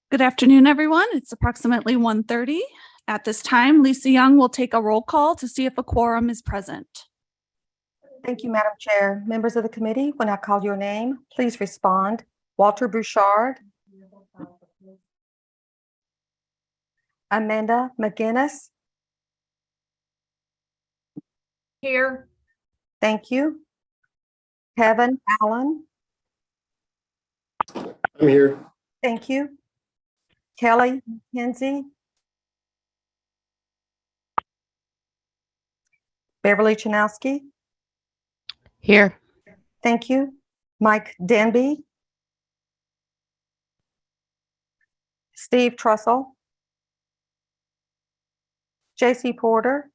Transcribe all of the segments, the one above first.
Good afternoon, everyone. It's approximately 1:30. At this time, Lisa Young will take a roll call to see if a quorum is present. Thank you, Madam Chair. Members of the committee, when I call your name, please respond. Walter Bouchard. Amanda McGinnis. Here. Thank you. Kevin Allen. I'm here. Thank you. Kelly McKenzie. Beverly Chanowski. Here. Thank you. Mike Denby. Steve Trussell. J.C. Porter.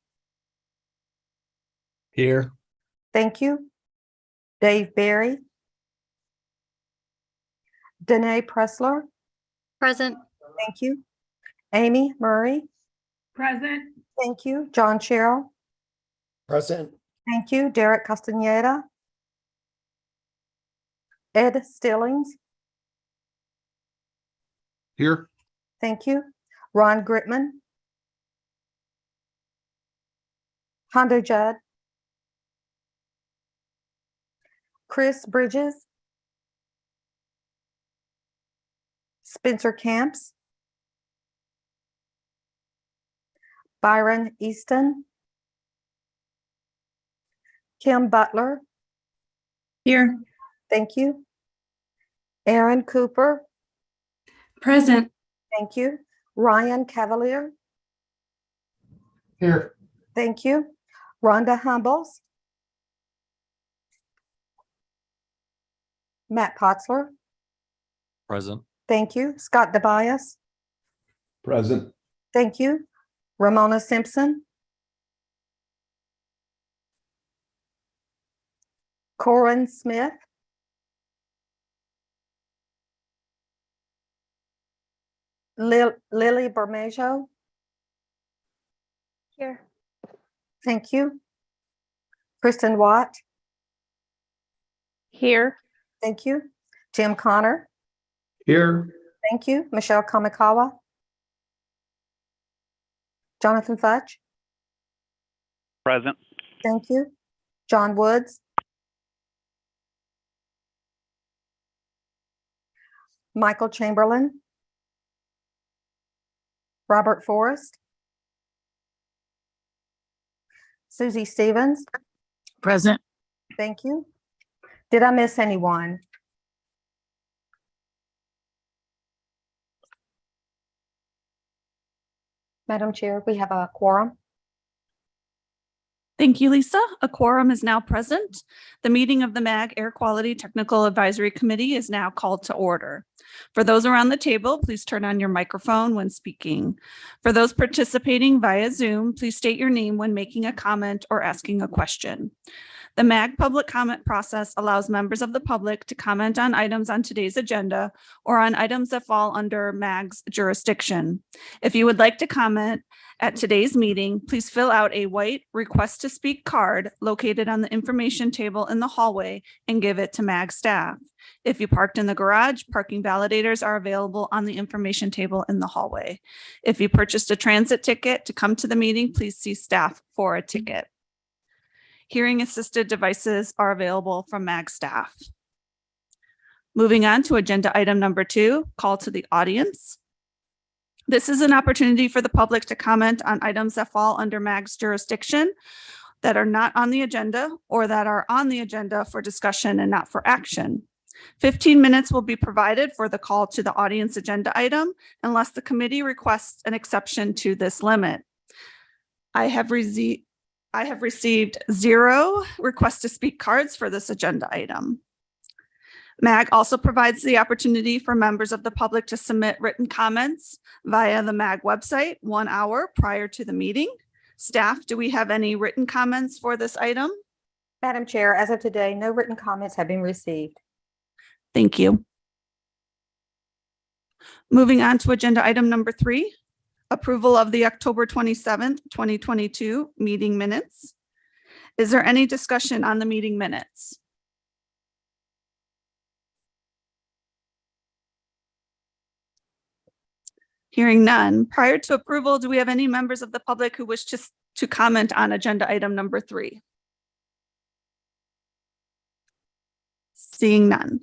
Here. Thank you. Dave Berry. Danae Pressler. Present. Thank you. Amy Murray. Present. Thank you. John Sherrill. Present. Thank you. Derek Castaneda. Ed Stillings. Here. Thank you. Ron Gritman. Hondo Judd. Chris Bridges. Spencer Camps. Byron Easton. Kim Butler. Here. Thank you. Aaron Cooper. Present. Thank you. Ryan Cavalier. Here. Thank you. Rhonda Humbles. Matt Potzler. Present. Thank you. Scott DeBias. Present. Thank you. Ramona Simpson. Corin Smith. Lily Bermejo. Here. Thank you. Kristen Watt. Here. Thank you. Tim Connor. Here. Thank you. Michelle Kamikawa. Jonathan Fudge. Present. Thank you. John Woods. Michael Chamberlain. Robert Forrest. Susie Stevens. Present. Thank you. Did I miss anyone? Madam Chair, we have a quorum. Thank you, Lisa. A quorum is now present. The meeting of the MAG Air Quality Technical Advisory Committee is now called to order. For those around the table, please turn on your microphone when speaking. For those participating via Zoom, please state your name when making a comment or asking a question. The MAG public comment process allows members of the public to comment on items on today's agenda or on items that fall under MAG's jurisdiction. If you would like to comment at today's meeting, please fill out a white request to speak card located on the information table in the hallway and give it to MAG staff. If you parked in the garage, parking validators are available on the information table in the hallway. If you purchased a transit ticket to come to the meeting, please see staff for a ticket. Hearing assisted devices are available from MAG staff. Moving on to agenda item number 2, call to the audience. This is an opportunity for the public to comment on items that fall under MAG's jurisdiction that are not on the agenda or that are on the agenda for discussion and not for action. 15 minutes will be provided for the call to the audience agenda item unless the committee requests an exception to this limit. I have received 0 requests to speak cards for this agenda item. MAG also provides the opportunity for members of the public to submit written comments via the MAG website 1 hour prior to the meeting. Staff, do we have any written comments for this item? Madam Chair, as of today, no written comments have been received. Thank you. Moving on to agenda item number 3, approval of the October 27th, 2022 meeting minutes. Is there any discussion on the meeting minutes? Hearing none. Prior to approval, do we have any members of the public who wish to comment on agenda item number 3? Seeing none.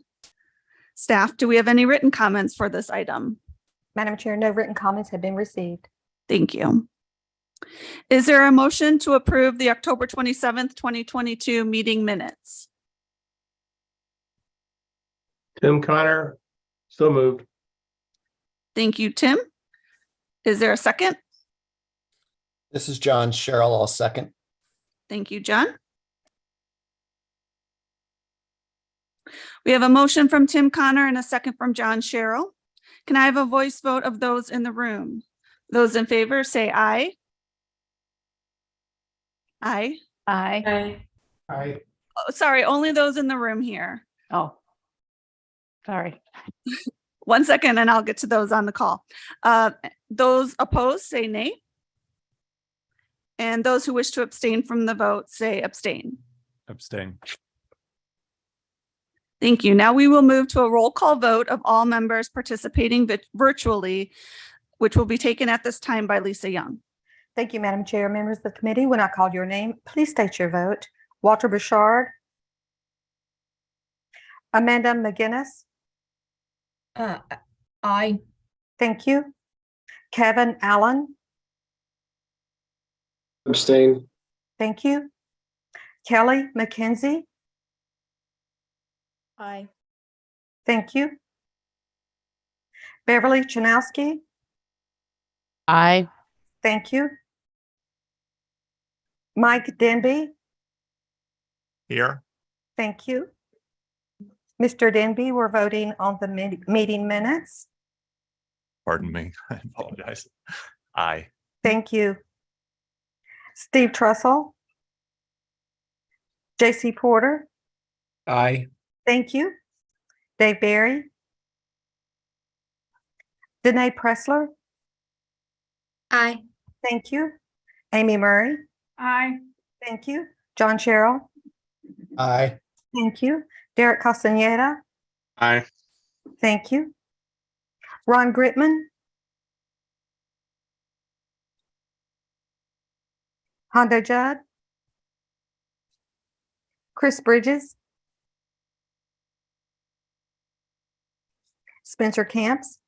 Staff, do we have any written comments for this item? Madam Chair, no written comments have been received. Thank you. Is there a motion to approve the October 27th, 2022 meeting minutes? Tim Connor, so moved. Thank you, Tim. Is there a second? This is John Cheryl. I'll second. Thank you, John. We have a motion from Tim Connor and a second from John Sherrill. Can I have a voice vote of those in the room? Those in favor say aye. Aye. Aye. Aye. Oh, sorry, only those in the room here. Oh, sorry. 1 second and I'll get to those on the call. Those opposed say nay. And those who wish to abstain from the vote say abstain. Abstain. Thank you. Now we will move to a roll call vote of all members participating virtually, which will be taken at this time by Lisa Young. Thank you, Madam Chair. Members of the committee, when I call your name, please state your vote. Walter Bouchard. Amanda McGinnis. Aye. Thank you. Kevin Allen. Abstain. Thank you. Kelly McKenzie. Aye. Thank you. Beverly Chanowski. Aye. Thank you. Mike Denby. Here. Thank you. Mr. Denby, we're voting on the meeting minutes. Pardon me, I apologize. Aye. Thank you. Steve Trussell. J.C. Porter. Aye. Thank you. Dave Barry. Danae Pressler. Aye. Thank you. Amy Murray. Aye. Thank you. John Sherrill. Aye. Thank you. Derek Castaneda. Aye. Thank you. Ron Gritman. Hondo Judd. Chris Bridges. Spencer Camps.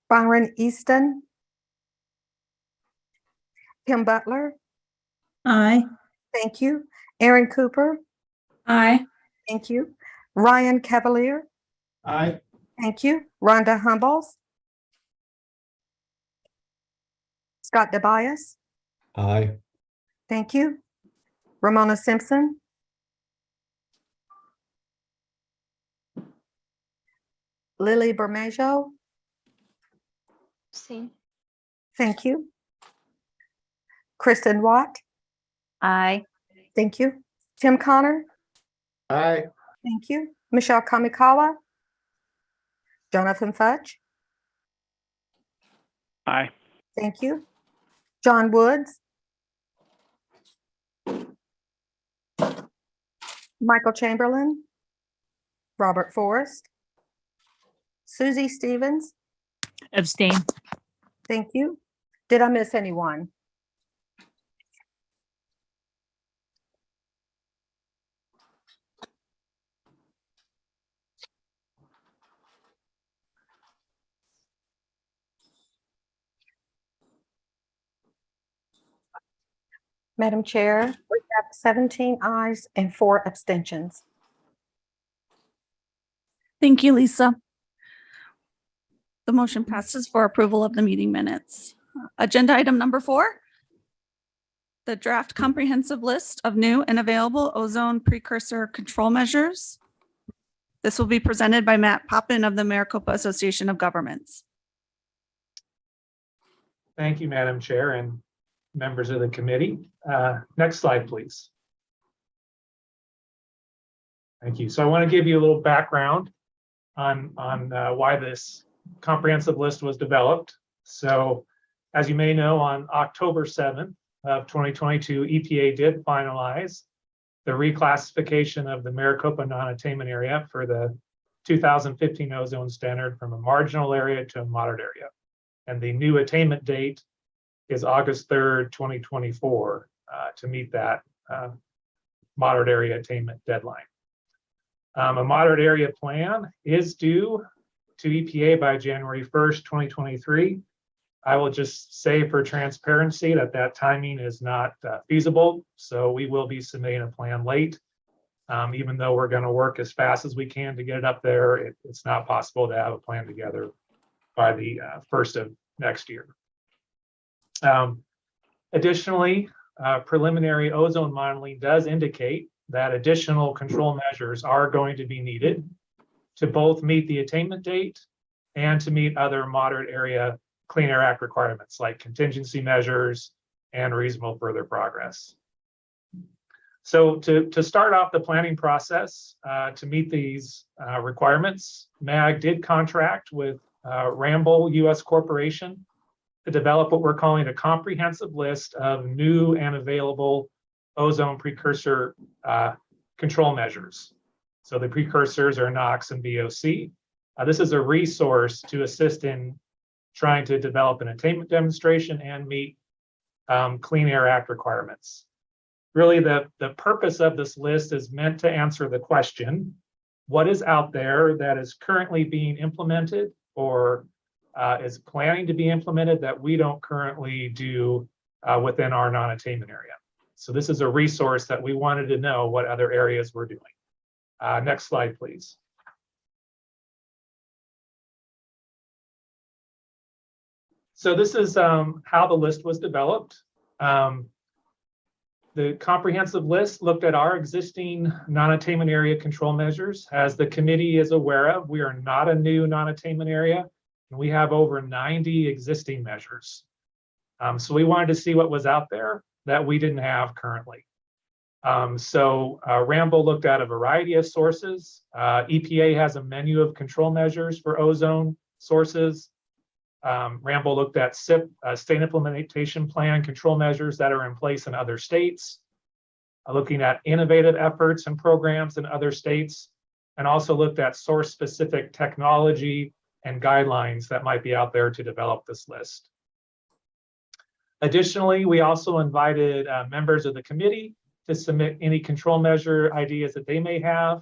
Byron Easton. Kim Butler. Aye. Thank you. Aaron Cooper. Aye. Thank you. Ryan Cavalier. Aye. Thank you. Rhonda Humbles. Scott DeBias. Aye. Thank you. Ramona Simpson. Lily Bermejo. Thank you. Kristen Watt. Aye. Thank you. Tim Connor. Aye. Thank you. Michelle Kamikawa. Jonathan Fudge. Aye. Thank you. John Woods. Michael Chamberlain. Robert Forrest. Susie Stevens. Abstain. Thank you. Did I miss anyone? Madam Chair, we have 17 ayes and 4 abstentions. Thank you, Lisa. The motion passes for approval of the meeting minutes. Agenda item number 4. The draft comprehensive list of new and available ozone precursor control measures. This will be presented by Matt Poppin of the Maricopa Association of Governments. Thank you, Madam Chair and members of the committee. Next slide, please. Thank you. So I want to give you a little background on why this comprehensive list was developed. So as you may know, on October 7th of 2022, EPA did finalize the reclassification of the Maricopa non-attainment area for the 2015 ozone standard from a marginal area to a moderate area. And the new attainment date is August 3rd, 2024, to meet that moderate area attainment deadline. A moderate area plan is due to EPA by January 1st, 2023. I will just say for transparency that that timing is not feasible. So we will be submitting a plan late. Even though we're going to work as fast as we can to get it up there, it's not possible to have a plan together by the first of next year. Additionally, preliminary ozone modeling does indicate that additional control measures are going to be needed to both meet the attainment date and to meet other moderate area Clean Air Act requirements like contingency measures and reasonable further progress. So to start off the planning process to meet these requirements, MAG did contract with Ramboll US Corporation to develop what we're calling a comprehensive list of new and available ozone precursor control measures. So the precursors are NOx and VOC. This is a resource to assist in trying to develop an attainment demonstration and meet Clean Air Act requirements. Really, the purpose of this list is meant to answer the question, what is out there that is currently being implemented or is planning to be implemented that we don't currently do within our non-attainment area? So this is a resource that we wanted to know what other areas we're doing. Next slide, please. So this is how the list was developed. The comprehensive list looked at our existing non-attainment area control measures. As the committee is aware of, we are not a new non-attainment area, and we have over 90 existing measures. So we wanted to see what was out there that we didn't have currently. Ramboll looked at a variety of sources. EPA has a menu of control measures for ozone sources. Ramboll looked at SIP, State Implementation Plan control measures that are in place in other states, looking at innovative efforts and programs in other states, and also looked at source-specific technology and guidelines that might be out there to develop this list. Additionally, we also invited members of the committee to submit any control measure ideas that they may have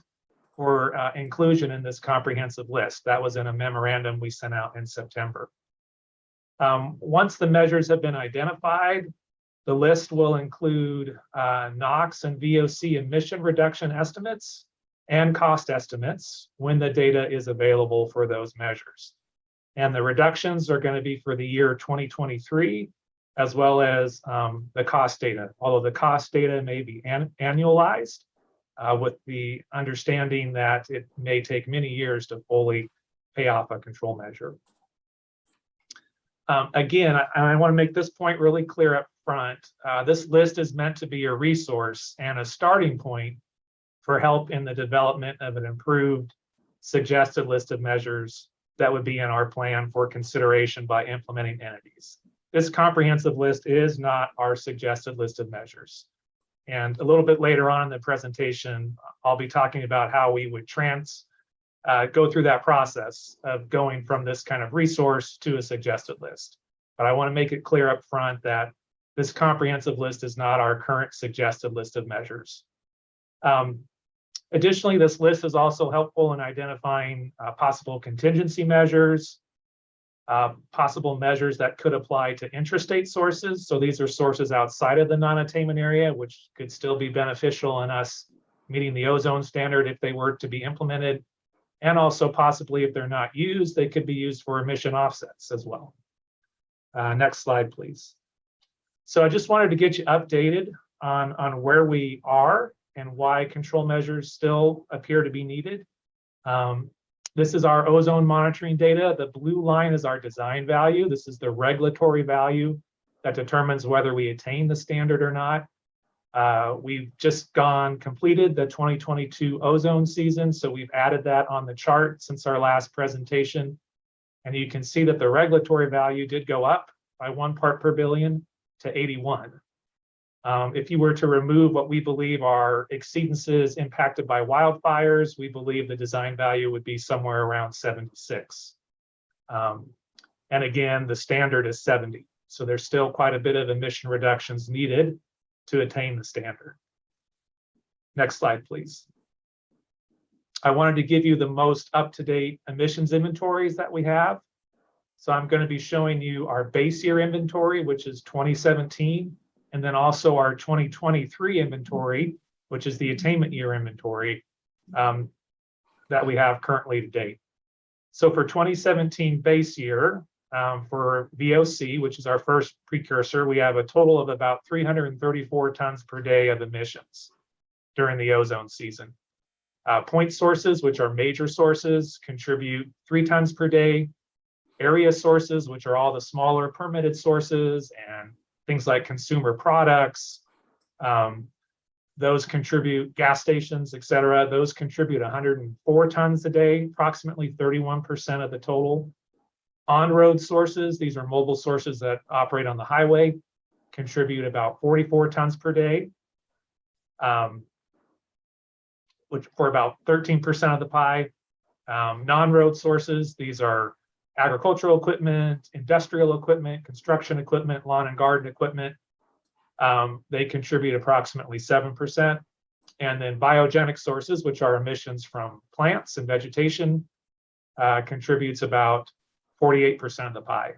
for inclusion in this comprehensive list. That was in a memorandum we sent out in September. Once the measures have been identified, the list will include NOx and VOC emission reduction estimates and cost estimates when the data is available for those measures. And the reductions are going to be for the year 2023, as well as the cost data, although the cost data may be annualized with the understanding that it may take many years to fully pay off a control measure. Again, I want to make this point really clear up front. This list is meant to be a resource and a starting point for help in the development of an improved suggested list of measures that would be in our plan for consideration by implementing entities. This comprehensive list is not our suggested list of measures. And a little bit later on in the presentation, I'll be talking about how we would go through that process of going from this kind of resource to a suggested list. But I want to make it clear up front that this comprehensive list is not our current suggested list of measures. Additionally, this list is also helpful in identifying possible contingency measures, possible measures that could apply to intrastate sources. So these are sources outside of the non-attainment area, which could still be beneficial in us meeting the ozone standard if they were to be implemented. And also possibly if they're not used, they could be used for emission offsets as well. Next slide, please. So I just wanted to get you updated on where we are and why control measures still appear to be needed. This is our ozone monitoring data. The blue line is our design value. This is the regulatory value that determines whether we attain the standard or not. We've just completed the 2022 ozone season, so we've added that on the chart since our last presentation. And you can see that the regulatory value did go up by 1 part per billion to 81. If you were to remove what we believe are exceedances impacted by wildfires, we believe the design value would be somewhere around 76. And again, the standard is 70. So there's still quite a bit of emission reductions needed to attain the standard. Next slide, please. I wanted to give you the most up-to-date emissions inventories that we have. So I'm going to be showing you our base year inventory, which is 2017, and then also our 2023 inventory, which is the attainment year inventory that we have currently to date. So for 2017 base year, for VOC, which is our first precursor, we have a total of about 334 tons per day of emissions during the ozone season. Point sources, which are major sources, contribute 3 tons per day. Area sources, which are all the smaller permitted sources and things like consumer products, those contribute, gas stations, et cetera, those contribute 104 tons a day, approximately 31% of the total. On-road sources, these are mobile sources that operate on the highway, contribute about 44 tons per day, which for about 13% of the pie. Non-road sources, these are agricultural equipment, industrial equipment, construction equipment, lawn and garden equipment. They contribute approximately 7%. And then biogenic sources, which are emissions from plants and vegetation, contributes about 48% of the pie.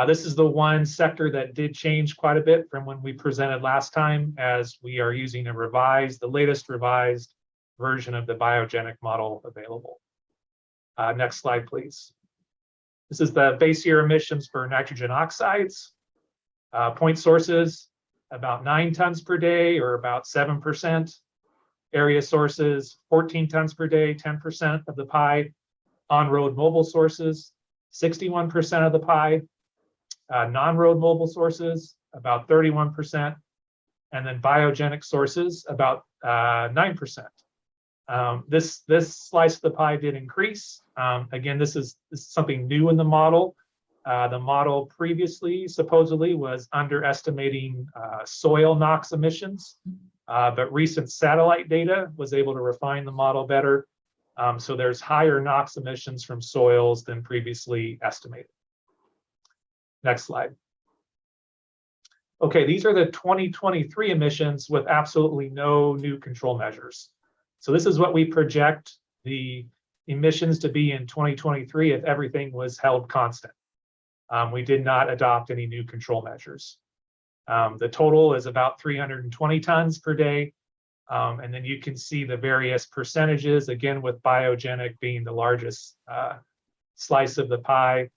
This is the one sector that did change quite a bit from when we presented last time, as we are using the latest revised version of the biogenic model available. Next slide, please. This is the base year emissions for nitrogen oxides. Point sources, about 9 tons per day, or about 7%. Area sources, 14 tons per day, 10% of the pie. On-road mobile sources, 61% of the pie. Non-road mobile sources, about 31%. And then biogenic sources, about 9%. This slice of the pie did increase. Again, this is something new in the model. The model previously supposedly was underestimating soil NOx emissions, but recent satellite data was able to refine the model better. So there's higher NOx emissions from soils than previously estimated. Next slide. Okay, these are the 2023 emissions with absolutely no new control measures. So this is what we project the emissions to be in 2023 if everything was held constant. We did not adopt any new control measures. The total is about 320 tons per day. And then you can see the various percentages, again, with biogenic being the largest slice of the pie,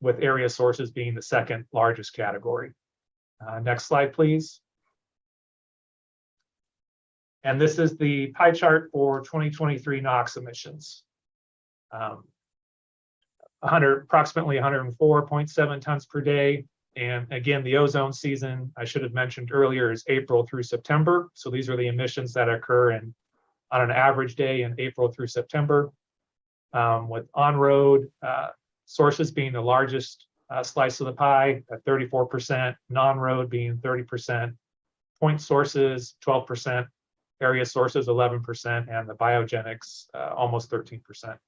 with area sources being the second largest category. Next slide, please. And this is the pie chart for 2023 NOx emissions. Approximately 104.7 tons per day. And again, the ozone season, I should have mentioned earlier, is April through September. So these are the emissions that occur on an average day in April through September, with on-road sources being the largest slice of the pie at 34%, non-road being 30%, point sources 12%, area sources 11%, and the biogenics almost 13%.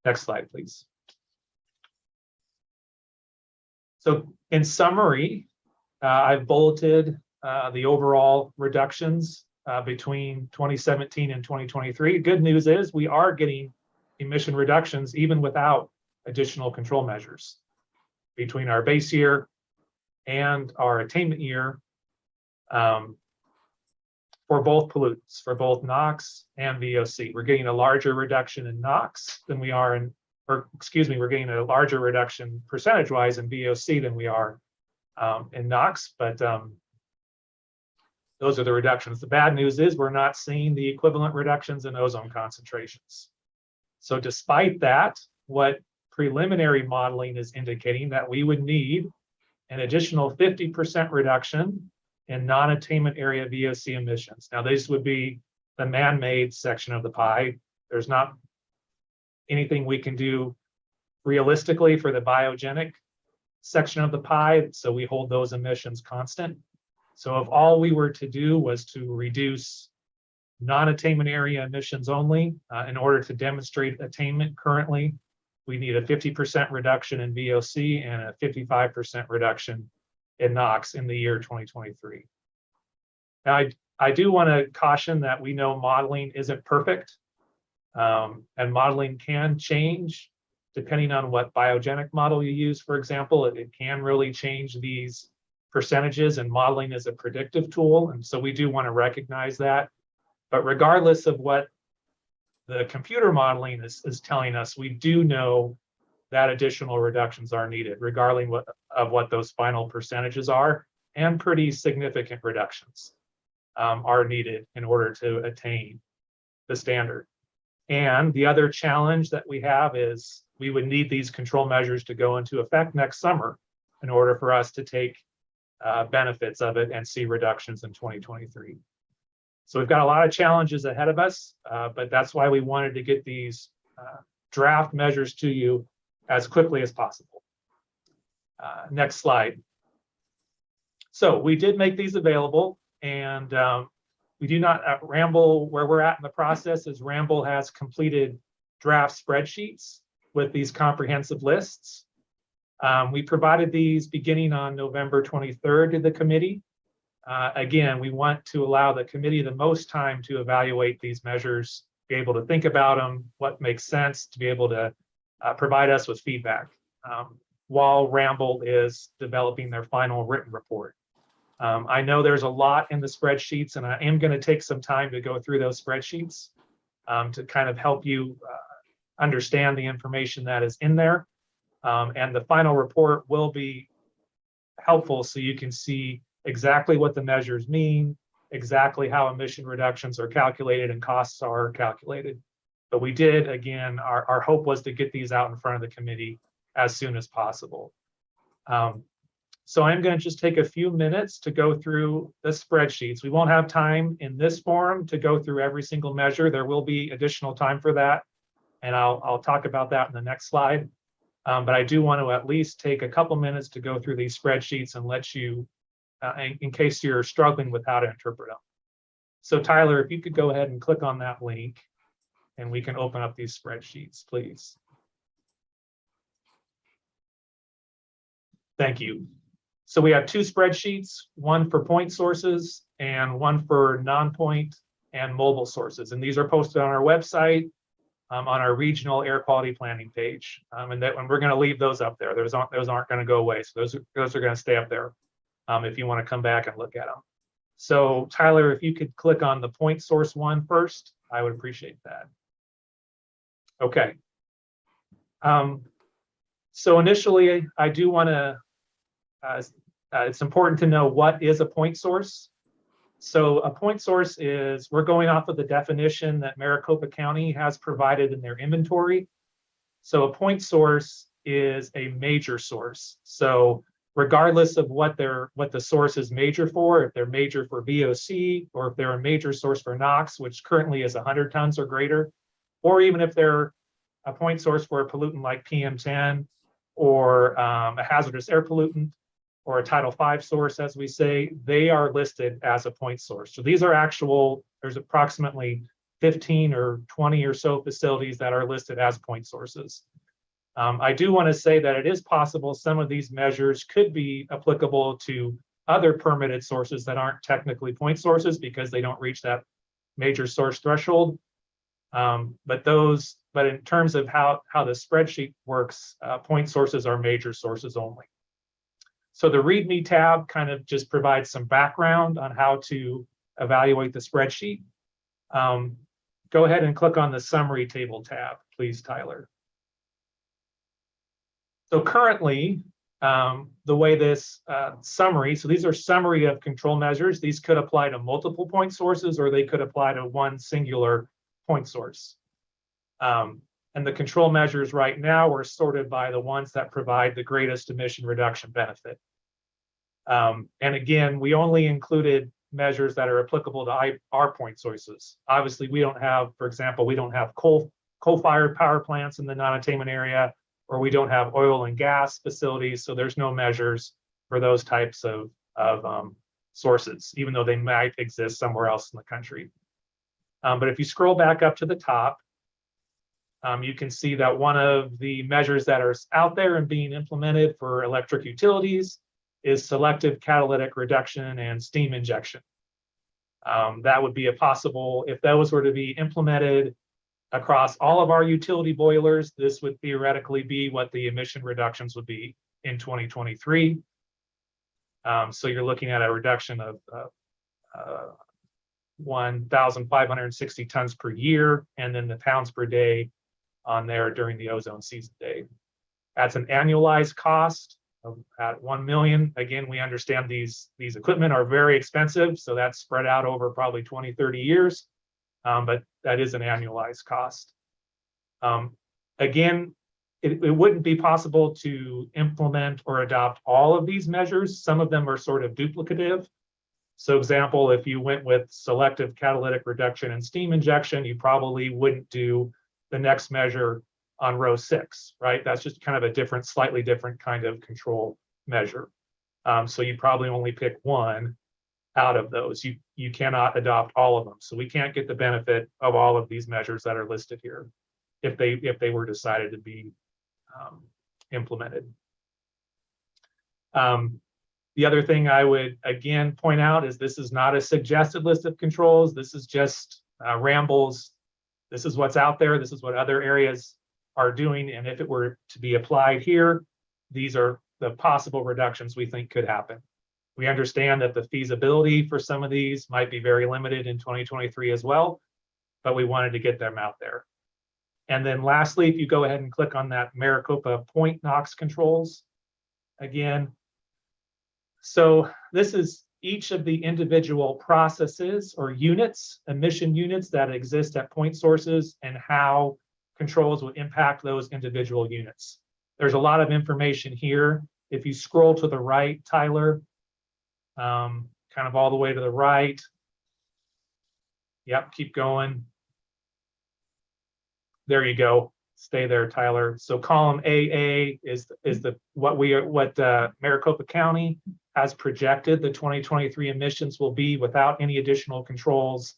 Next slide, please. So in summary, I've bulleted the overall reductions between 2017 and 2023. Good news is we are getting emission reductions even without additional control measures between our base year and our attainment year for both pollutants, for both NOx and VOC. We're getting a larger reduction in NOx than we are in, or excuse me, we're getting a larger reduction percentage-wise in VOC than we are in NOx, but those are the reductions. The bad news is we're not seeing the equivalent reductions in ozone concentrations. So despite that, what preliminary modeling is indicating that we would need an additional 50% reduction in non-attainment area VOC emissions. Now, this would be the man-made section of the pie. There's not anything we can do realistically for the biogenic section of the pie, so we hold those emissions constant. So if all we were to do was to reduce non-attainment area emissions only, in order to demonstrate attainment currently, we need a 50% reduction in VOC and a 55% reduction in NOx in the year 2023. Now, I do want to caution that we know modeling isn't perfect, and modeling can change depending on what biogenic model you use. For example, it can really change these percentages, and modeling is a predictive tool, and so we do want to recognize that. But regardless of what the computer modeling is telling us, we do know that additional reductions are needed, regardless of what those final percentages are, and pretty significant reductions are needed in order to attain the standard. And the other challenge that we have is we would need these control measures to go into effect next summer in order for us to take benefits of it and see reductions in 2023. So we've got a lot of challenges ahead of us, but that's why we wanted to get these draft measures to you as quickly as possible. Next slide. So we did make these available, and we do not, at Ramble, where we're at in the process is Ramble has completed draft spreadsheets with these comprehensive lists. We provided these beginning on November 23rd to the committee. Again, we want to allow the committee the most time to evaluate these measures, be able to think about them, what makes sense, to be able to provide us with feedback while Ramble is developing their final written report. I know there's a lot in the spreadsheets, and I am going to take some time to go through those spreadsheets to kind of help you understand the information that is in there. And the final report will be helpful so you can see exactly what the measures mean, exactly how emission reductions are calculated and costs are calculated. But we did, again, our hope was to get these out in front of the committee as soon as possible. So I'm going to just take a few minutes to go through the spreadsheets. We won't have time in this forum to go through every single measure. There will be additional time for that, and I'll talk about that in the next slide. But I do want to at least take a couple minutes to go through these spreadsheets and let you, in case you're struggling with how to interpret them. So Tyler, if you could go ahead and click on that link, and we can open up these spreadsheets, please. Thank you. So we have two spreadsheets, one for point sources and one for non-point and mobile sources. And these are posted on our website, on our regional air quality planning page. And we're going to leave those up there. Those aren't going to go away. So those are going to stay up there if you want to come back and look at them. So Tyler, if you could click on the point source one first, I would appreciate that. Okay. So initially, I do want to, it's important to know what is a point source. So a point source is, we're going off of the definition that Maricopa County has provided in their inventory. So a point source is a major source. So regardless of what the source is major for, if they're major for VOC, or if they're a major source for NOx, which currently is 100 tons or greater, or even if they're a point source for a pollutant like PM10, or a hazardous air pollutant, or a Title V source, as we say, they are listed as a point source. So these are actual, there's approximately 15 or 20 or so facilities that are listed as point sources. I do want to say that it is possible some of these measures could be applicable to other permitted sources that aren't technically point sources because they don't reach that major source threshold. But in terms of how the spreadsheet works, point sources are major sources only. So the README tab kind of just provides some background on how to evaluate the spreadsheet. Go ahead and click on the summary table tab, please, Tyler. So currently, the way this summary, so these are summary of control measures. These could apply to multiple point sources, or they could apply to one singular point source. And the control measures right now are sorted by the ones that provide the greatest emission reduction benefit. And again, we only included measures that are applicable to our point sources. Obviously, we don't have, for example, we don't have coal-fired power plants in the non-attainment area, or we don't have oil and gas facilities, so there's no measures for those types of sources, even though they might exist somewhere else in the country. But if you scroll back up to the top, you can see that one of the measures that are out there and being implemented for electric utilities is selective catalytic reduction and steam injection. That would be a possible, if those were to be implemented across all of our utility boilers, this would theoretically be what the emission reductions would be in 2023. So you're looking at a reduction of 1,560 tons per year, and then the pounds per day on there during the ozone season day. That's an annualized cost of at 1 million. Again, we understand these equipment are very expensive, so that's spread out over probably 20, 30 years, but that is an annualized cost. Again, it wouldn't be possible to implement or adopt all of these measures. Some of them are sort of duplicative. So example, if you went with selective catalytic reduction and steam injection, you probably wouldn't do the next measure on row 6, right? That's just kind of a different, slightly different kind of control measure. So you probably only pick one out of those. You cannot adopt all of them. So we can't get the benefit of all of these measures that are listed here if they were decided to be implemented. The other thing I would again point out is this is not a suggested list of controls. This is just Ramble's. This is what's out there. This is what other areas are doing. And if it were to be applied here, these are the possible reductions we think could happen. We understand that the feasibility for some of these might be very limited in 2023 as well, but we wanted to get them out there. And then lastly, if you go ahead and click on that Maricopa Point NOx controls again. So this is each of the individual processes or units, emission units that exist at point sources, and how controls would impact those individual units. There's a lot of information here. If you scroll to the right, Tyler, kind of all the way to the right. Yep, keep going. There you go. Stay there, Tyler. So column AA is what Maricopa County has projected the 2023 emissions will be without any additional controls.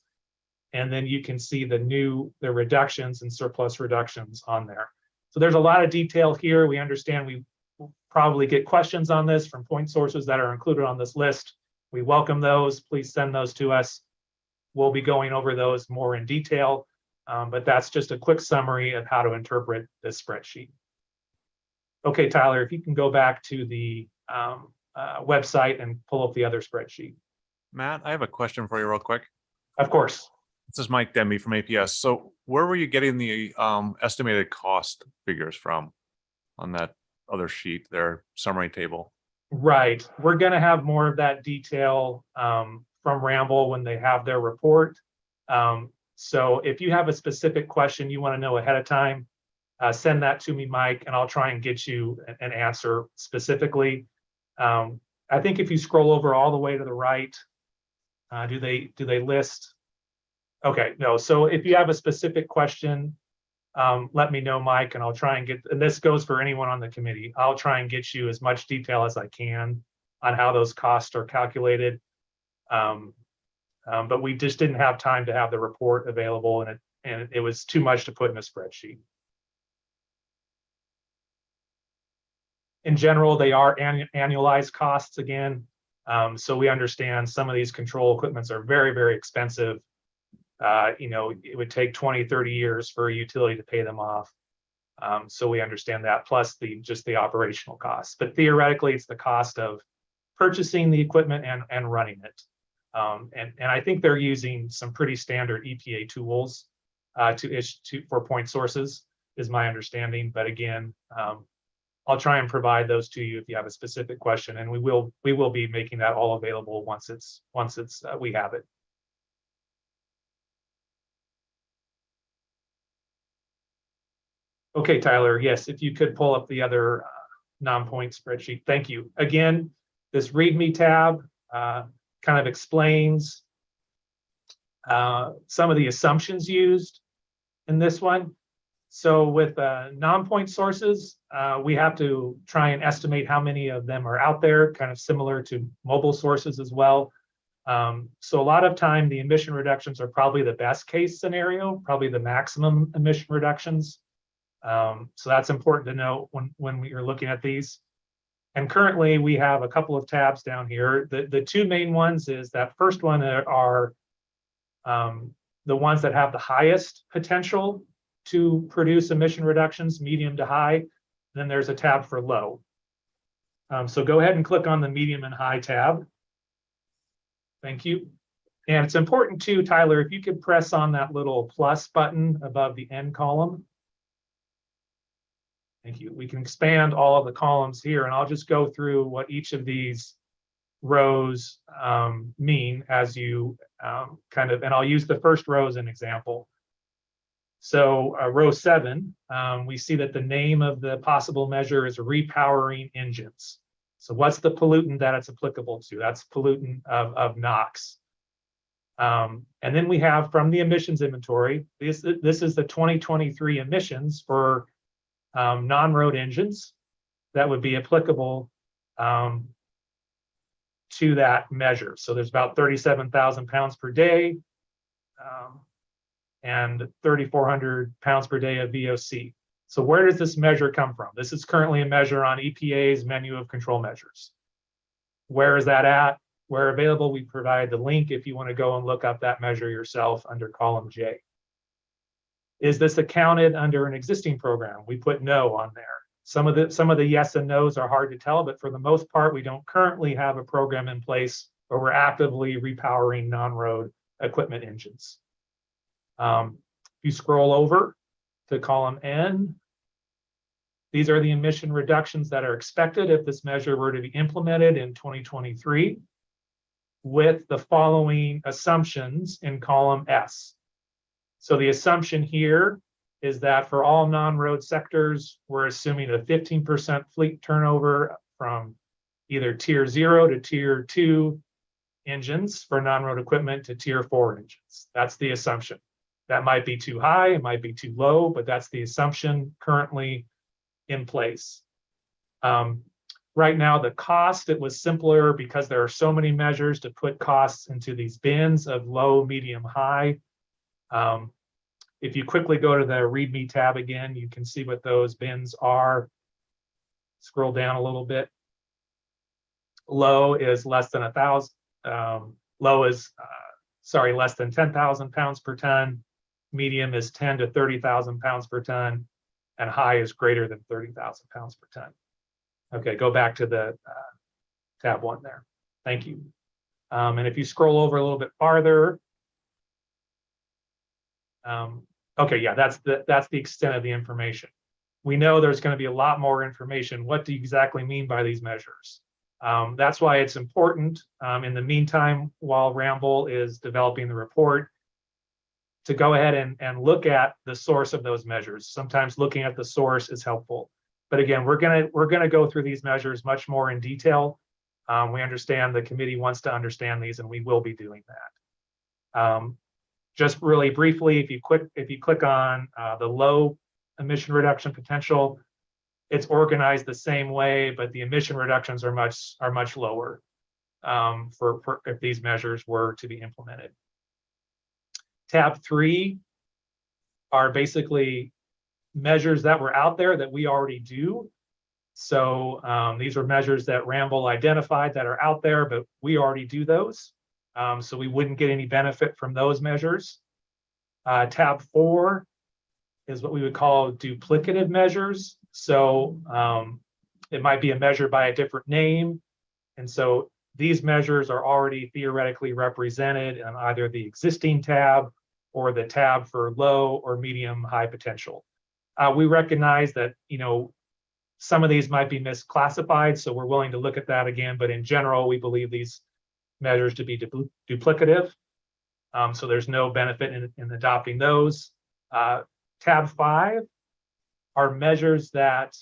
And then you can see the reductions and surplus reductions on there. So there's a lot of detail here. We understand we will probably get questions on this from point sources that are included on this list. We welcome those. Please send those to us. We'll be going over those more in detail, but that's just a quick summary of how to interpret this spreadsheet. Okay, Tyler, if you can go back to the website and pull up the other spreadsheet. Matt, I have a question for you real quick. Of course. This is Mike Denby from APS. So where were you getting the estimated cost figures from on that other sheet, their summary table? Right. We're going to have more of that detail from Ramble when they have their report. So if you have a specific question you want to know ahead of time, send that to me, Mike, and I'll try and get you an answer specifically. I think if you scroll over all the way to the right, do they list? Okay, no. So if you have a specific question, let me know, Mike, and I'll try and get, and this goes for anyone on the committee, I'll try and get you as much detail as I can on how those costs are calculated. But we just didn't have time to have the report available, and it was too much to put in a spreadsheet. In general, they are annualized costs again. So we understand some of these control equipments are very, very expensive. It would take 20, 30 years for a utility to pay them off. So we understand that, plus just the operational costs. But theoretically, it's the cost of purchasing the equipment and running it. And I think they're using some pretty standard EPA tools for point sources, is my understanding. But again, I'll try and provide those to you if you have a specific question, and we will be making that all available once we have it. Okay, Tyler, yes, if you could pull up the other non-point spreadsheet. Thank you. Again, this README tab kind of explains some of the assumptions used in this one. So with non-point sources, we have to try and estimate how many of them are out there, kind of similar to mobile sources as well. So a lot of time, the emission reductions are probably the best case scenario, probably the maximum emission reductions. So that's important to know when we are looking at these. And currently, we have a couple of tabs down here. The two main ones is that first one are the ones that have the highest potential to produce emission reductions, medium to high. Then there's a tab for low. So go ahead and click on the medium and high tab. Thank you. And it's important too, Tyler, if you could press on that little plus button above the end column. Thank you. We can expand all of the columns here, and I'll just go through what each of these rows mean as you and I'll use the first row as an example. So row 7, we see that the name of the possible measure is repowering engines. So what's the pollutant that it's applicable to? That's pollutant of NOx. And then we have from the emissions inventory, this is the 2023 emissions for non-road engines that would be applicable to that measure. So there's about 37,000 pounds per day and 3,400 pounds per day of VOC. So where does this measure come from? This is currently a measure on EPA's menu of control measures. Where is that at? Where available, we provide the link if you want to go and look up that measure yourself under column J. Is this accounted under an existing program? We put no on there. Some of the yes and no's are hard to tell, but for the most part, we don't currently have a program in place where we're actively repowering non-road equipment engines. If you scroll over to column N, these are the emission reductions that are expected if this measure were to be implemented in 2023 with the following assumptions in column S. So the assumption here is that for all non-road sectors, we're assuming a 15% fleet turnover from either tier 0 to tier 2 engines for non-road equipment to tier 4 engines. That's the assumption. That might be too high, it might be too low, but that's the assumption currently in place. Right now, the cost, it was simpler because there are so many measures to put costs into these bins of low, medium, high. If you quickly go to the README tab again, you can see what those bins are. Scroll down a little bit. Low is less than 1,000. Low is, less than 10,000 pounds per ton. Medium is 10 to 30,000 pounds per ton. And high is greater than 30,000 pounds per ton. Okay, go back to the tab 1 there. Thank you. And if you scroll over a little bit farther, okay, yeah, that's the extent of the information. We know there's going to be a lot more information. What do you exactly mean by these measures? That's why it's important in the meantime, while Ramble is developing the report, to go ahead and look at the source of those measures. Sometimes looking at the source is helpful. But again, we're gonna go through these measures much more in detail. We understand the committee wants to understand these, and we will be doing that. Just really briefly, if you click on the low emission reduction potential, it's organized the same way, but the emission reductions are much lower for if these measures were to be implemented. Tab 3 are basically measures that were out there that we already do. So these are measures that Ramble identified that are out there, but we already do those. So we wouldn't get any benefit from those measures. Tab 4 is what we would call duplicative measures. So it might be a measure by a different name. And so these measures are already theoretically represented in either the existing tab or the tab for low or medium high potential. We recognize that, some of these might be misclassified, so we're willing to look at that again, but in general, we believe these measures to be duplicative. So there's no benefit in adopting those. Tab 5 are measures that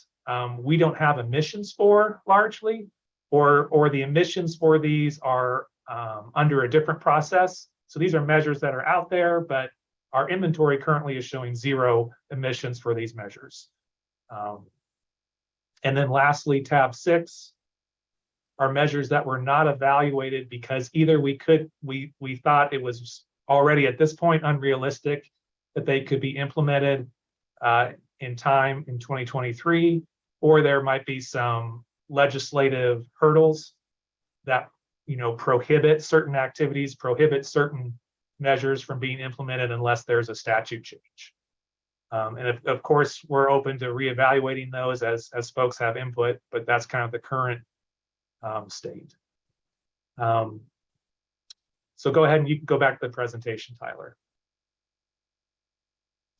we don't have emissions for largely, or the emissions for these are under a different process. So these are measures that are out there, but our inventory currently is showing 0 emissions for these measures. And then lastly, tab 6 are measures that were not evaluated because either we thought it was already at this point unrealistic that they could be implemented in time in 2023, or there might be some legislative hurdles that prohibit certain activities, prohibit certain measures from being implemented unless there's a statute change. And of course, we're open to reevaluating those as folks have input, but that's kind of the current state. So go ahead and you can go back to the presentation, Tyler.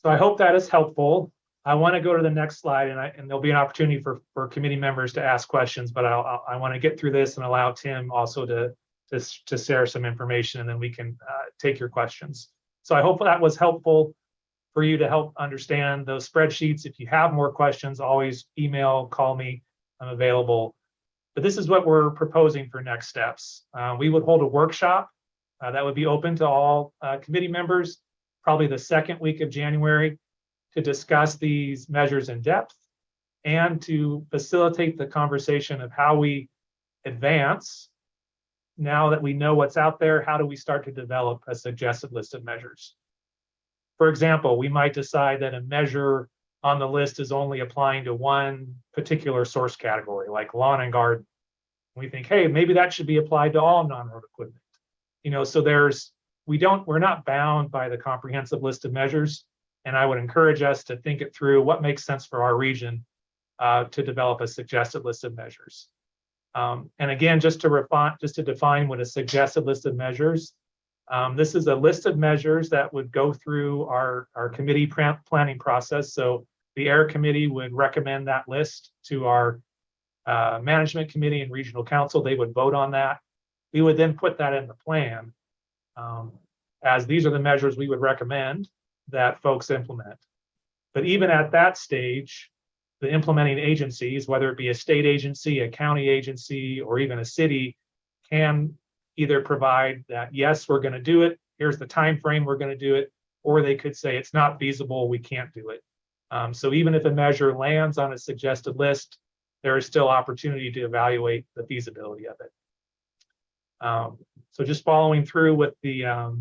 So I hope that is helpful. I want to go to the next slide, and there'll be an opportunity for committee members to ask questions, but I want to get through this and allow Tim also to share some information, and then we can take your questions. So I hope that was helpful for you to help understand those spreadsheets. If you have more questions, always email, call me, I'm available. But this is what we're proposing for next steps. We would hold a workshop that would be open to all committee members, probably the second week of January, to discuss these measures in depth and to facilitate the conversation of how we advance. Now that we know what's out there, how do we start to develop a suggested list of measures? For example, we might decide that a measure on the list is only applying to one particular source category, like lawn and garden. We think, hey, maybe that should be applied to all non-road equipment. So we're not bound by the comprehensive list of measures. And I would encourage us to think it through what makes sense for our region to develop a suggested list of measures. And again, just to define what a suggested list of measures, this is a list of measures that would go through our committee planning process. So the AIR committee would recommend that list to our management committee and regional council. They would vote on that. We would then put that in the plan as these are the measures we would recommend that folks implement. But even at that stage, the implementing agencies, whether it be a state agency, a county agency, or even a city, can either provide that, yes, we're going to do it, here's the time frame we're going to do it, or they could say it's not feasible, we can't do it. So even if a measure lands on a suggested list, there is still opportunity to evaluate the feasibility of it. So just following through with the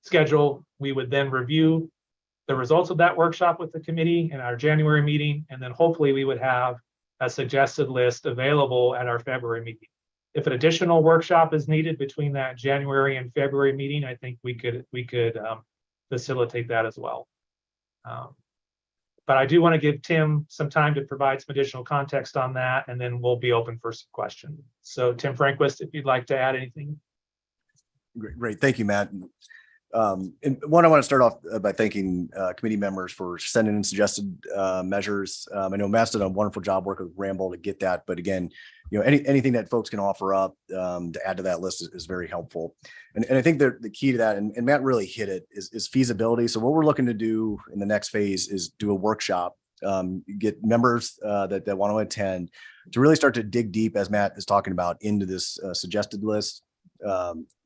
schedule, we would then review the results of that workshop with the committee in our January meeting, and then hopefully we would have a suggested list available at our February meeting. If an additional workshop is needed between that January and February meeting, I think we could facilitate that as well. But I do want to give Tim some time to provide some additional context on that, and then we'll be open for some questions. So Tim Franquist, if you'd like to add anything. Great. Thank you, Matt. And one, I want to start off by thanking committee members for sending in suggested measures. I know Matt's done a wonderful job working with Rambo to get that, but again, anything that folks can offer up to add to that list is very helpful. And I think the key to that, and Matt really hit it, is feasibility. So what we're looking to do in the next phase is do a workshop, get members that want to attend to really start to dig deep, as Matt is talking about, into this suggested list.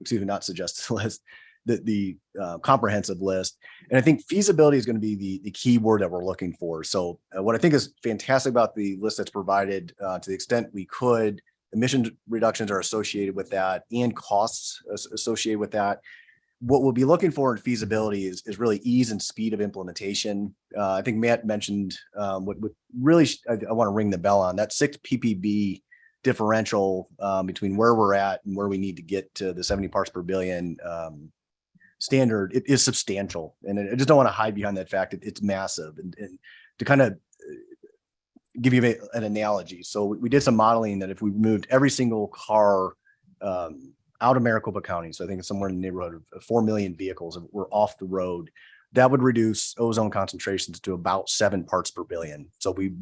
Excuse me, not suggested list. The comprehensive list. And I think feasibility is going to be the key word that we're looking for. So what I think is fantastic about the list that's provided, to the extent we could, emission reductions are associated with that and costs associated with that. What we'll be looking for in feasibility is really ease and speed of implementation. I think Matt mentioned what really I want to ring the bell on that 6 ppb differential between where we're at and where we need to get to the 70 parts per billion standard. It is substantial, and I just don't want to hide behind that fact. It's massive. And to kind of give you an analogy, so we did some modeling that if we moved every single car out of Maricopa County, so I think it's somewhere in the neighborhood of 4 million vehicles that were off the road, that would reduce ozone concentrations to about 7 parts per billion. So we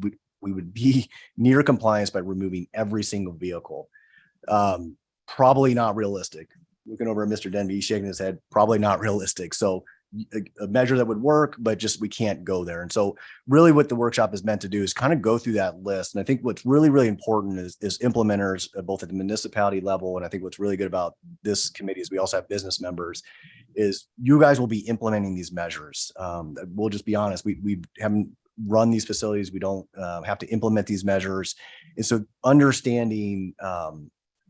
would be near compliance by removing every single vehicle. Probably not realistic. Looking over at Mr. Denby, he's shaking his head, probably not realistic. So a measure that would work, but just we can't go there. And so really what the workshop is meant to do is kind of go through that list. And I think what's really, really important is implementers, both at the municipality level. And I think what's really good about this committee is we also have business members, is you guys will be implementing these measures. We'll just be honest, we haven't run these facilities. We don't have to implement these measures. And so understanding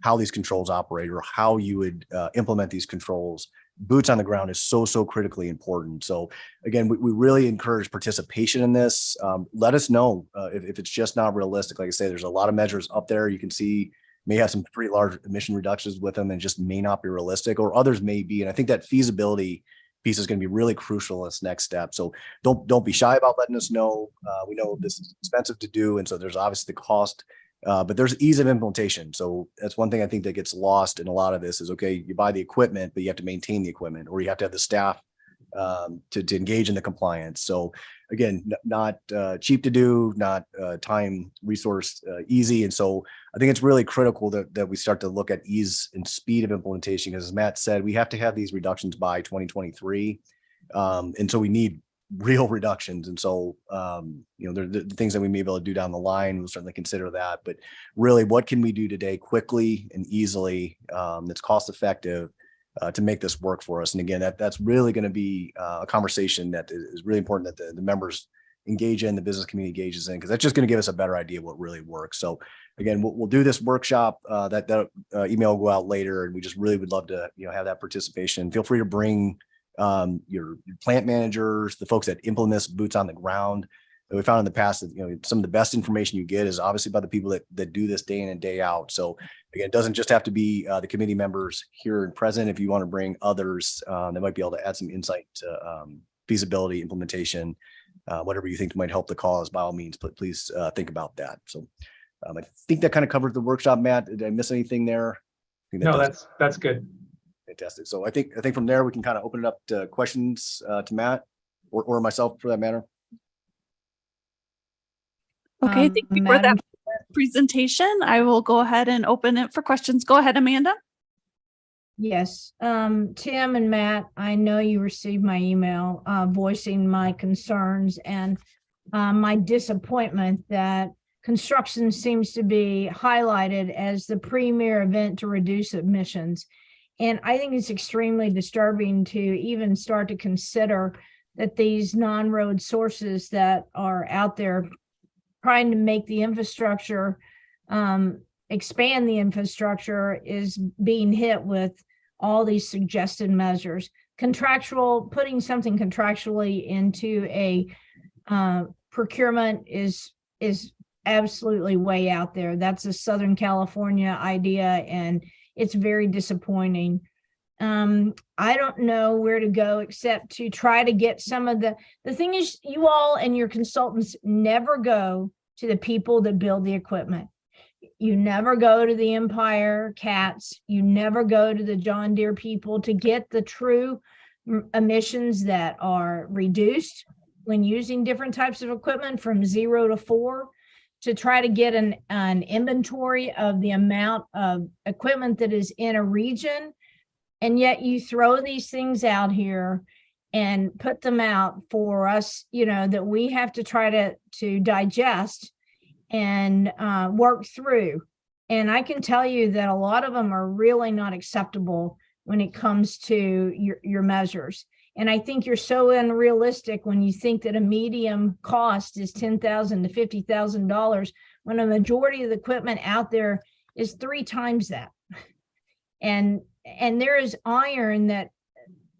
how these controls operate or how you would implement these controls, boots on the ground is so critically important. So again, we really encourage participation in this. Let us know if it's just not realistic. Like I say, there's a lot of measures up there. You can see may have some pretty large emission reductions with them and just may not be realistic, or others may be. And I think that feasibility piece is going to be really crucial in this next step. So don't be shy about letting us know. We know this is expensive to do, and so there's obviously the cost, but there's ease of implementation. So that's one thing I think that gets lost in a lot of this is, okay, you buy the equipment, but you have to maintain the equipment, or you have to have the staff to engage in the compliance. So again, not cheap to do, not time, resource easy. And so I think it's really critical that we start to look at ease and speed of implementation, because as Matt said, we have to have these reductions by 2023. And so we need real reductions. And so, the things that we may be able to do down the line, we'll certainly consider that. But really, what can we do today quickly and easily that's cost effective to make this work for us? And again, that's really going to be a conversation that is really important that the members engage in, the business community engages in, because that's just going to give us a better idea of what really works. So again, we'll do this workshop. That email will go out later, and we just really would love to have that participation. Feel free to bring your plant managers, the folks that implement this, boots on the ground. We found in the past that some of the best information you get is obviously by the people that do this day in and day out. So again, it doesn't just have to be the committee members here and present. If you want to bring others that might be able to add some insight to feasibility, implementation, whatever you think might help the cause, by all means, but please think about that. So I think that kind of covered the workshop. Matt, did I miss anything there? I think that No, does. that's good. Fantastic. So I think from there we can kind of open it up to questions to Matt or myself for that matter. Okay, thank you for that Madam- presentation. I will go ahead and open it for questions. Go ahead, Amanda. Yes, Tim and Matt, I know you received my email voicing my concerns and my disappointment that construction seems to be highlighted as the premier event to reduce emissions. And I think it's extremely disturbing to even start to consider that these non-road sources that are out there trying to make the infrastructure, expand the infrastructure, is being hit with all these suggested measures. Putting something contractually into a procurement is absolutely way out there. That's a Southern California idea, and it's very disappointing. I don't know where to go except to try to get some of the thing is, you all and your consultants never go to the people that build the equipment. You never go to the Empire Cats. You never go to the John Deere people to get the true emissions that are reduced when using different types of equipment from 0 to 4, to try to get an inventory of the amount of equipment that is in a region. And yet you throw these things out here and put them out for us, that we have to try to digest and work through. And I can tell you that a lot of them are really not acceptable when it comes to your measures. And I think you're so unrealistic when you think that a medium cost is $10,000 to $50,000, when a majority of the equipment out there is 3 times that. And there is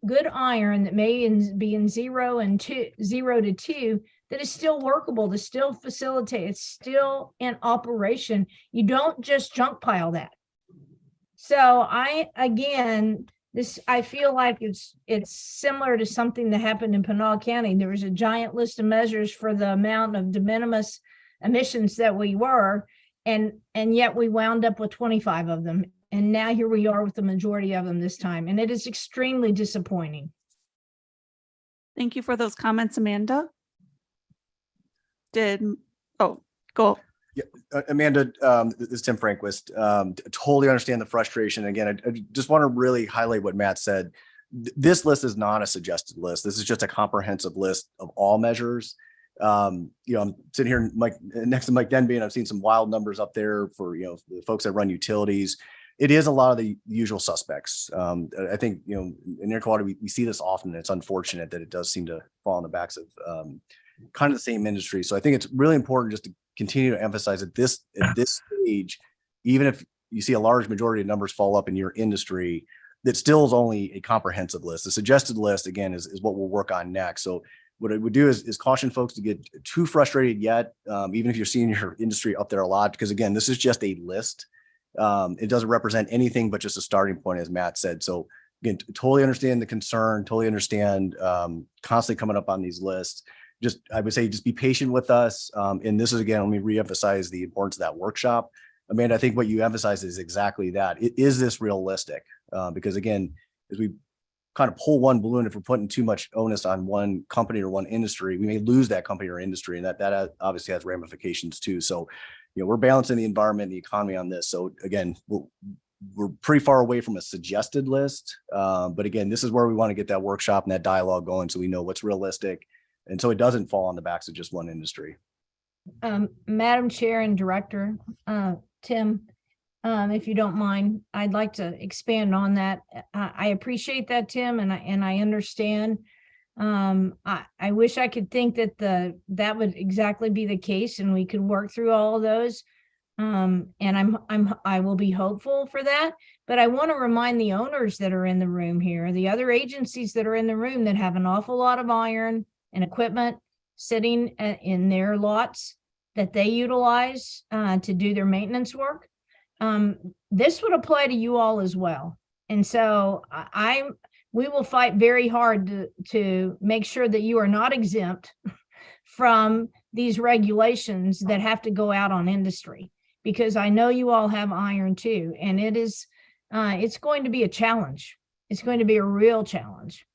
good iron that may be in 0 to 2 that is still workable, to still facilitate. It's still in operation. You don't just junk pile that. So I feel like it's similar to something that happened in Pinal County. There was a giant list of measures for the amount of de minimis emissions that we were, and yet we wound up with 25 of them. And now here we are with the majority of them this time. And it is extremely disappointing. Thank you for those comments, Amanda. Go. Yeah, Amanda, this is Tim Franquist. Totally understand the frustration. Again, I just want to really highlight what Matt said. This list is not a suggested list. This is just a comprehensive list of all measures. I'm sitting here next to Mike Denby, and I've seen some wild numbers up there for the folks that run utilities. It is a lot of the usual suspects. I think in air quality we see this often. It's unfortunate that it does seem to fall on the backs of kind of the same industry. So I think it's really important just to continue to emphasize at this stage, even if you see a large majority of numbers fall up in your industry, that still is only a comprehensive list. The suggested list, again, is what we'll work on next. So what I would do is caution folks to get too frustrated yet, even if you're seeing your industry up there a lot, because again, this is just a list. It doesn't represent anything but just a starting point, as Matt said. So again, totally understand the concern, totally understand constantly coming up on these lists. Just, I would say, just be patient with us. And this is, again, let me reemphasize the importance of that workshop. Amanda, I think what you emphasize is exactly that. Is this realistic? Because again, as we kind of pull one balloon, if we're putting too much onus on one company or one industry, we may lose that company or industry, and that obviously has ramifications too. So, we're balancing the environment and the economy on this. So again, we're pretty far away from a suggested list, but again, this is where we want to get that workshop and that dialogue going, so we know what's realistic, and so it doesn't fall on the backs of just one industry. Madam Chair and Director, Tim, if you don't mind, I'd like to expand on that. I appreciate that, Tim, and I understand. I wish I could think that that would exactly be the case and we could work through all of those. And I will be hopeful for that, but I want to remind the owners that are in the room here, the other agencies that are in the room that have an awful lot of iron and equipment sitting in their lots that they utilize to do their maintenance work. This would apply to you all as well. And so we will fight very hard to make sure that you are not exempt from these regulations that have to go out on industry, because I know you all have iron too. And it's going to be a challenge. It's going to be a real challenge.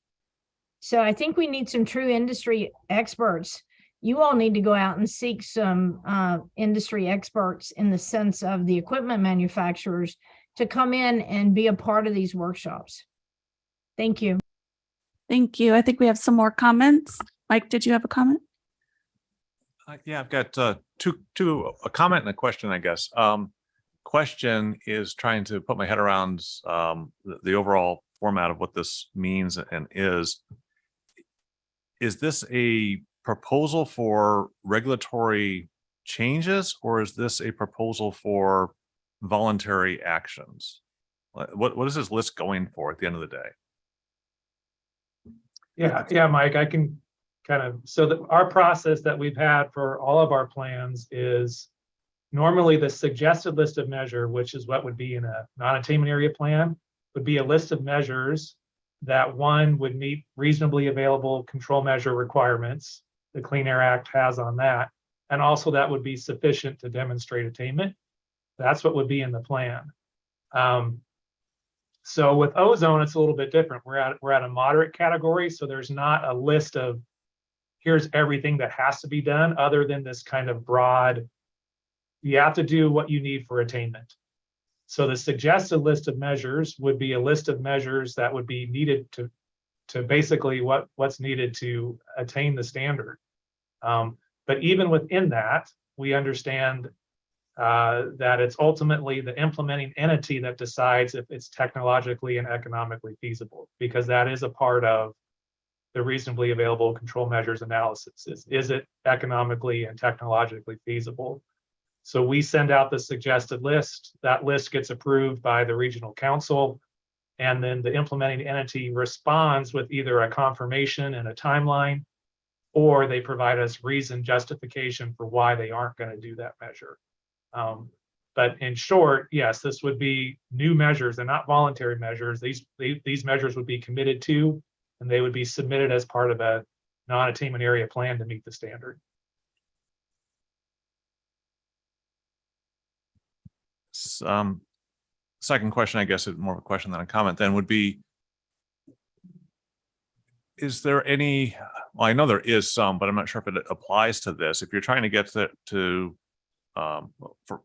So I think we need some true industry experts. You all need to go out and seek some industry experts in the sense of the equipment manufacturers to come in and be a part of these workshops. Thank you. Thank you. I think we have some more comments. Mike, did you have a comment? Yeah, I've got two, a comment and a question, I guess. Question is trying to put my head around the overall format of what this means and is. Is this a proposal for regulatory changes, or is this a proposal for voluntary actions? What is this list going for at the end of the day? Yeah, Mike, I can so our process that we've had for all of our plans is normally the suggested list of measure, which is what would be in a non-attainment area plan, would be a list of measures that one would meet reasonably available control measure requirements. The Clean Air Act has on that. And also that would be sufficient to demonstrate attainment. That's what would be in the plan. So with ozone, it's a little bit different. We're at a moderate category. So there's not a list of here's everything that has to be done other than this kind of broad, you have to do what you need for attainment. So the suggested list of measures would be a list of measures that would be needed to basically what's needed to attain the standard. But even within that, we understand that it's ultimately the implementing entity that decides if it's technologically and economically feasible, because that is a part of the reasonably available control measures analysis. Is it economically and technologically feasible? So we send out the suggested list. That list gets approved by the regional council, and then the implementing entity responds with either a confirmation and a timeline, or they provide us reason justification for why they aren't going to do that measure. But in short, yes, this would be new measures. They're not voluntary measures. These measures would be committed to, and they would be submitted as part of a non-attainment area plan to meet the standard. Second question, I guess, is more of a question than a comment, then would be, is there any, well, I know there is some, but I'm not sure if it applies to this. If you're trying to get to for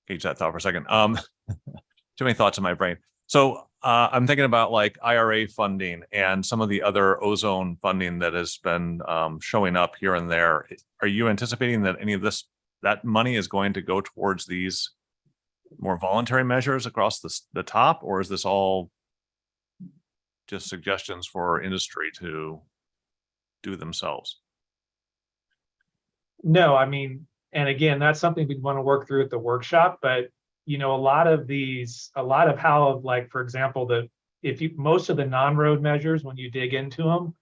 gauge that thought for a second. Too many thoughts in my brain. So I'm thinking about like IRA funding and some of the other ozone funding that has been showing up here and there. Are you anticipating that any of that money is going to go towards these more voluntary measures across the top, or is this all just suggestions for industry to do themselves? No, I mean, and again, that's something we'd want to work through at the workshop, but you know, a lot of how, like, for example, most of the non-road measures, when you dig into them,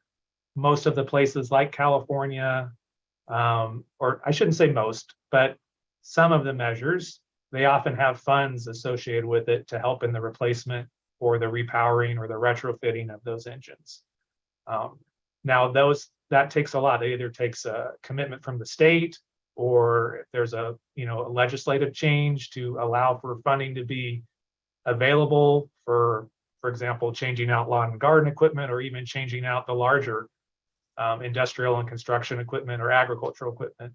most of the places like California, or I shouldn't say most, but some of the measures, they often have funds associated with it to help in the replacement or the repowering or the retrofitting of those engines. Now that takes a lot. It either takes a commitment from the state, or if there's a legislative change to allow for funding to be available for example, changing out lawn and garden equipment, or even changing out the larger industrial and construction equipment or agricultural equipment.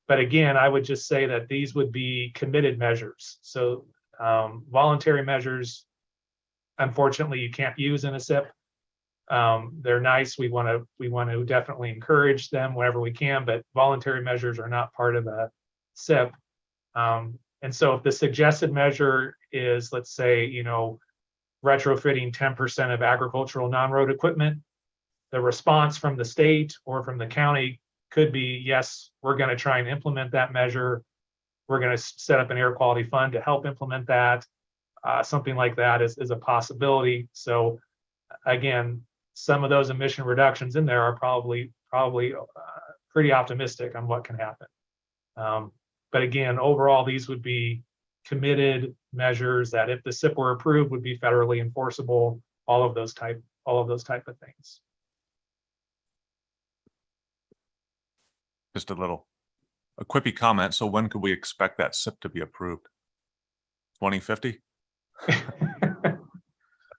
But again, I would just say that these would be committed measures. So voluntary measures, unfortunately, you can't use in a SIP. They're nice. We want to definitely encourage them wherever we can, but voluntary measures are not part of a SIP. And so if the suggested measure is, let's say, retrofitting 10% of agricultural non-road equipment, the response from the state or from the county could be, yes, we're going to try and implement that measure. We're going to set up an air quality fund to help implement that. Something like that is a possibility. So again, some of those emission reductions in there are probably pretty optimistic on what can happen. But again, overall, these would be committed measures that, if the SIP were approved, would be federally enforceable. All of those type of things. Just a quippy comment. So when could we expect that SIP to be approved? 2050?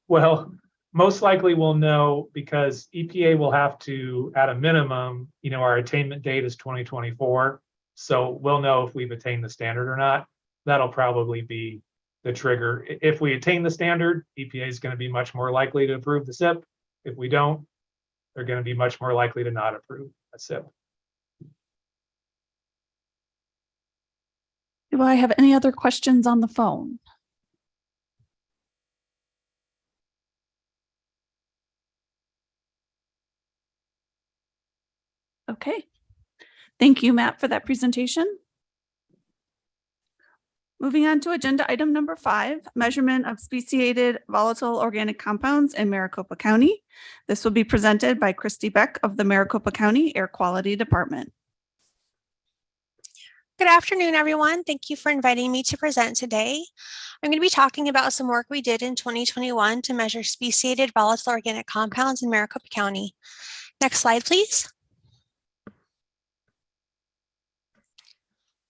Well, most likely we'll know, because EPA will have to, at a minimum, our attainment date is 2024. So we'll know if we've attained the standard or not. That'll probably be the trigger. If we attain the standard, EPA is going to be much more likely to approve the SIP. If we don't, they're going to be much more likely to not approve a SIP. Do I have any other questions on the phone? Okay. Thank you, Matt, for that presentation. Moving on to agenda item number 5, measurement of speciated volatile organic compounds in Maricopa County. This will be presented by Christy Beck of the Maricopa County Air Quality Department. Good afternoon, everyone. Thank you for inviting me to present today. I'm going to be talking about some work we did in 2021 to measure speciated volatile organic compounds in Maricopa County. Next slide, please.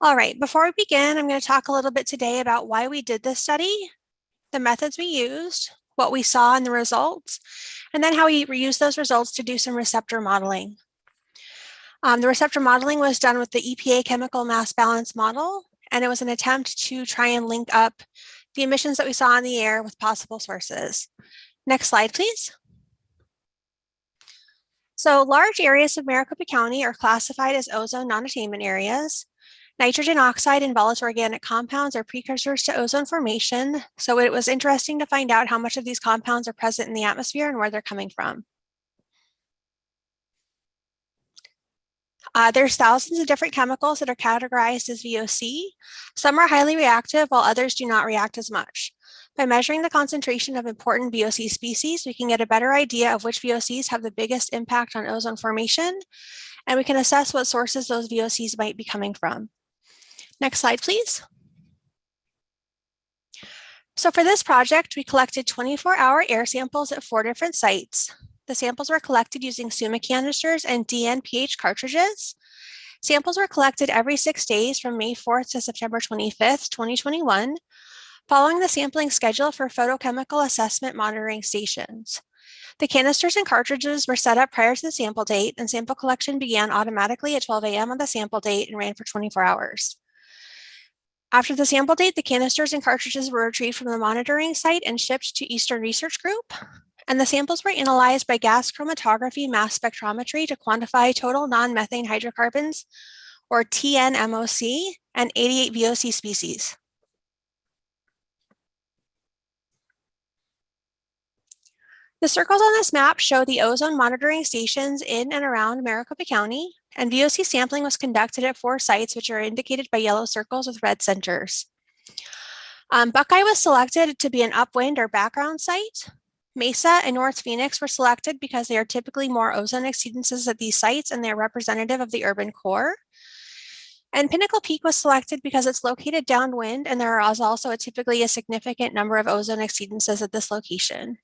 All right, before we begin, I'm going to talk a little bit today about why we did this study, the methods we used, what we saw in the results, and then how we reused those results to do some receptor modeling. The receptor modeling was done with the EPA chemical mass balance model, and it was an attempt to try and link up the emissions that we saw in the air with possible sources. Next slide, please. So large areas of Maricopa County are classified as ozone non-attainment areas. Nitrogen oxide and volatile organic compounds are precursors to ozone formation, so it was interesting to find out how much of these compounds are present in the atmosphere and where they're coming from. There's thousands of different chemicals that are categorized as VOC. Some are highly reactive, while others do not react as much. By measuring the concentration of important VOC species, we can get a better idea of which VOCs have the biggest impact on ozone formation, and we can assess what sources those VOCs might be coming from. Next slide, please. So for this project, we collected 24-hour air samples at 4 different sites. The samples were collected using SUMA canisters and DNPH cartridges. Samples were collected every 6 days from May 4th to September 25th, 2021, following the sampling schedule for photochemical assessment monitoring stations. The canisters and cartridges were set up prior to the sample date, and sample collection began automatically at 12 a.m. on the sample date and ran for 24 hours. After the sample date, the canisters and cartridges were retrieved from the monitoring site and shipped to Eastern Research Group, and the samples were analyzed by gas chromatography mass spectrometry to quantify total non-methane hydrocarbons, or TNMOC, and 88 VOC species. . The circles on this map show the ozone monitoring stations in and around Maricopa County, and VOC sampling was conducted at 4 sites, which are indicated by yellow circles with red centers. Buckeye was selected to be an upwind or background site. Mesa and North Phoenix were selected because they are typically more ozone exceedances at these sites and they're representative of the urban core. And Pinnacle Peak was selected because it's located downwind and there is also typically a significant number of ozone exceedances at this location.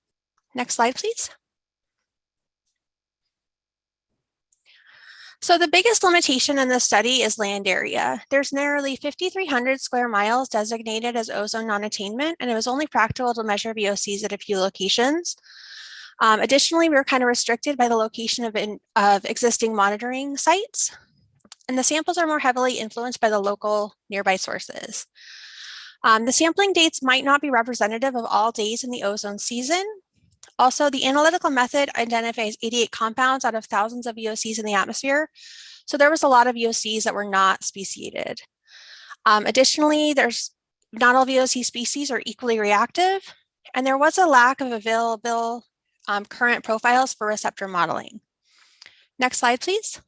Next slide, please. So the biggest limitation in this study is land area. There's nearly 5,300 square miles designated as ozone non-attainment, and it was only practical to measure VOCs at a few locations. Additionally, we were kind of restricted by the location of existing monitoring sites, and the samples are more heavily influenced by the local nearby sources. The sampling dates might not be representative of all days in the ozone season. Also, the analytical method identifies 88 compounds out of thousands of VOCs in the atmosphere. So there was a lot of VOCs that were not speciated. Additionally, not all VOC species are equally reactive, and there was a lack of available current profiles for receptor modeling. Next slide, please.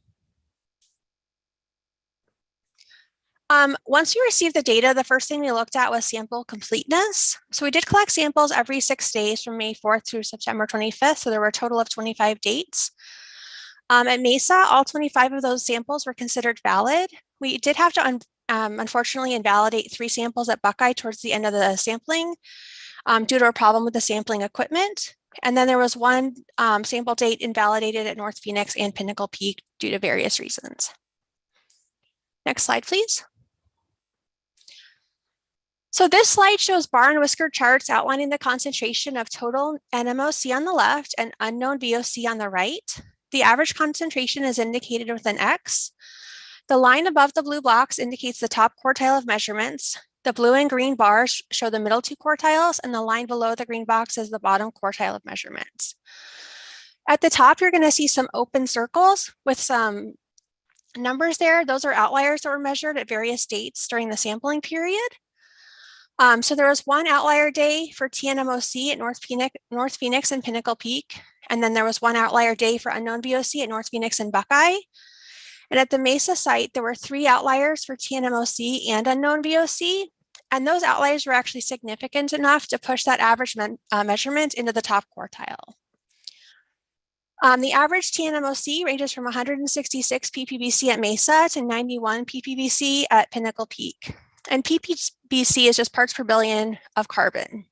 Once we received the data, the first thing we looked at was sample completeness. So we did collect samples every 6 days from May 4th through September 25th. So there were a total of 25 dates. At Mesa, all 25 of those samples were considered valid. We did have to, unfortunately, invalidate 3 samples at Buckeye towards the end of the sampling due to a problem with the sampling equipment. And then there was 1 sample date invalidated at North Phoenix and Pinnacle Peak due to various reasons. Next slide, please. So this slide shows bar and whisker charts outlining the concentration of total NMOC on the left and unknown VOC on the right. The average concentration is indicated with an X. The line above the blue blocks indicates the top quartile of measurements. The blue and green bars show the middle 2 quartiles, and the line below the green box is the bottom quartile of measurements. At the top, you're going to see some open circles with some numbers there. Those are outliers that were measured at various dates during the sampling period. So there was 1 outlier day for TNMOC at North Phoenix and Pinnacle Peak. And then there was 1 outlier day for unknown VOC at North Phoenix and Buckeye. And at the Mesa site, there were 3 outliers for TNMOC and unknown VOC. And those outliers were actually significant enough to push that average measurement into the top quartile. The average TNMOC ranges from 166 ppbc at Mesa to 91 ppbc at Pinnacle Peak. And ppbc is just parts per billion of carbon.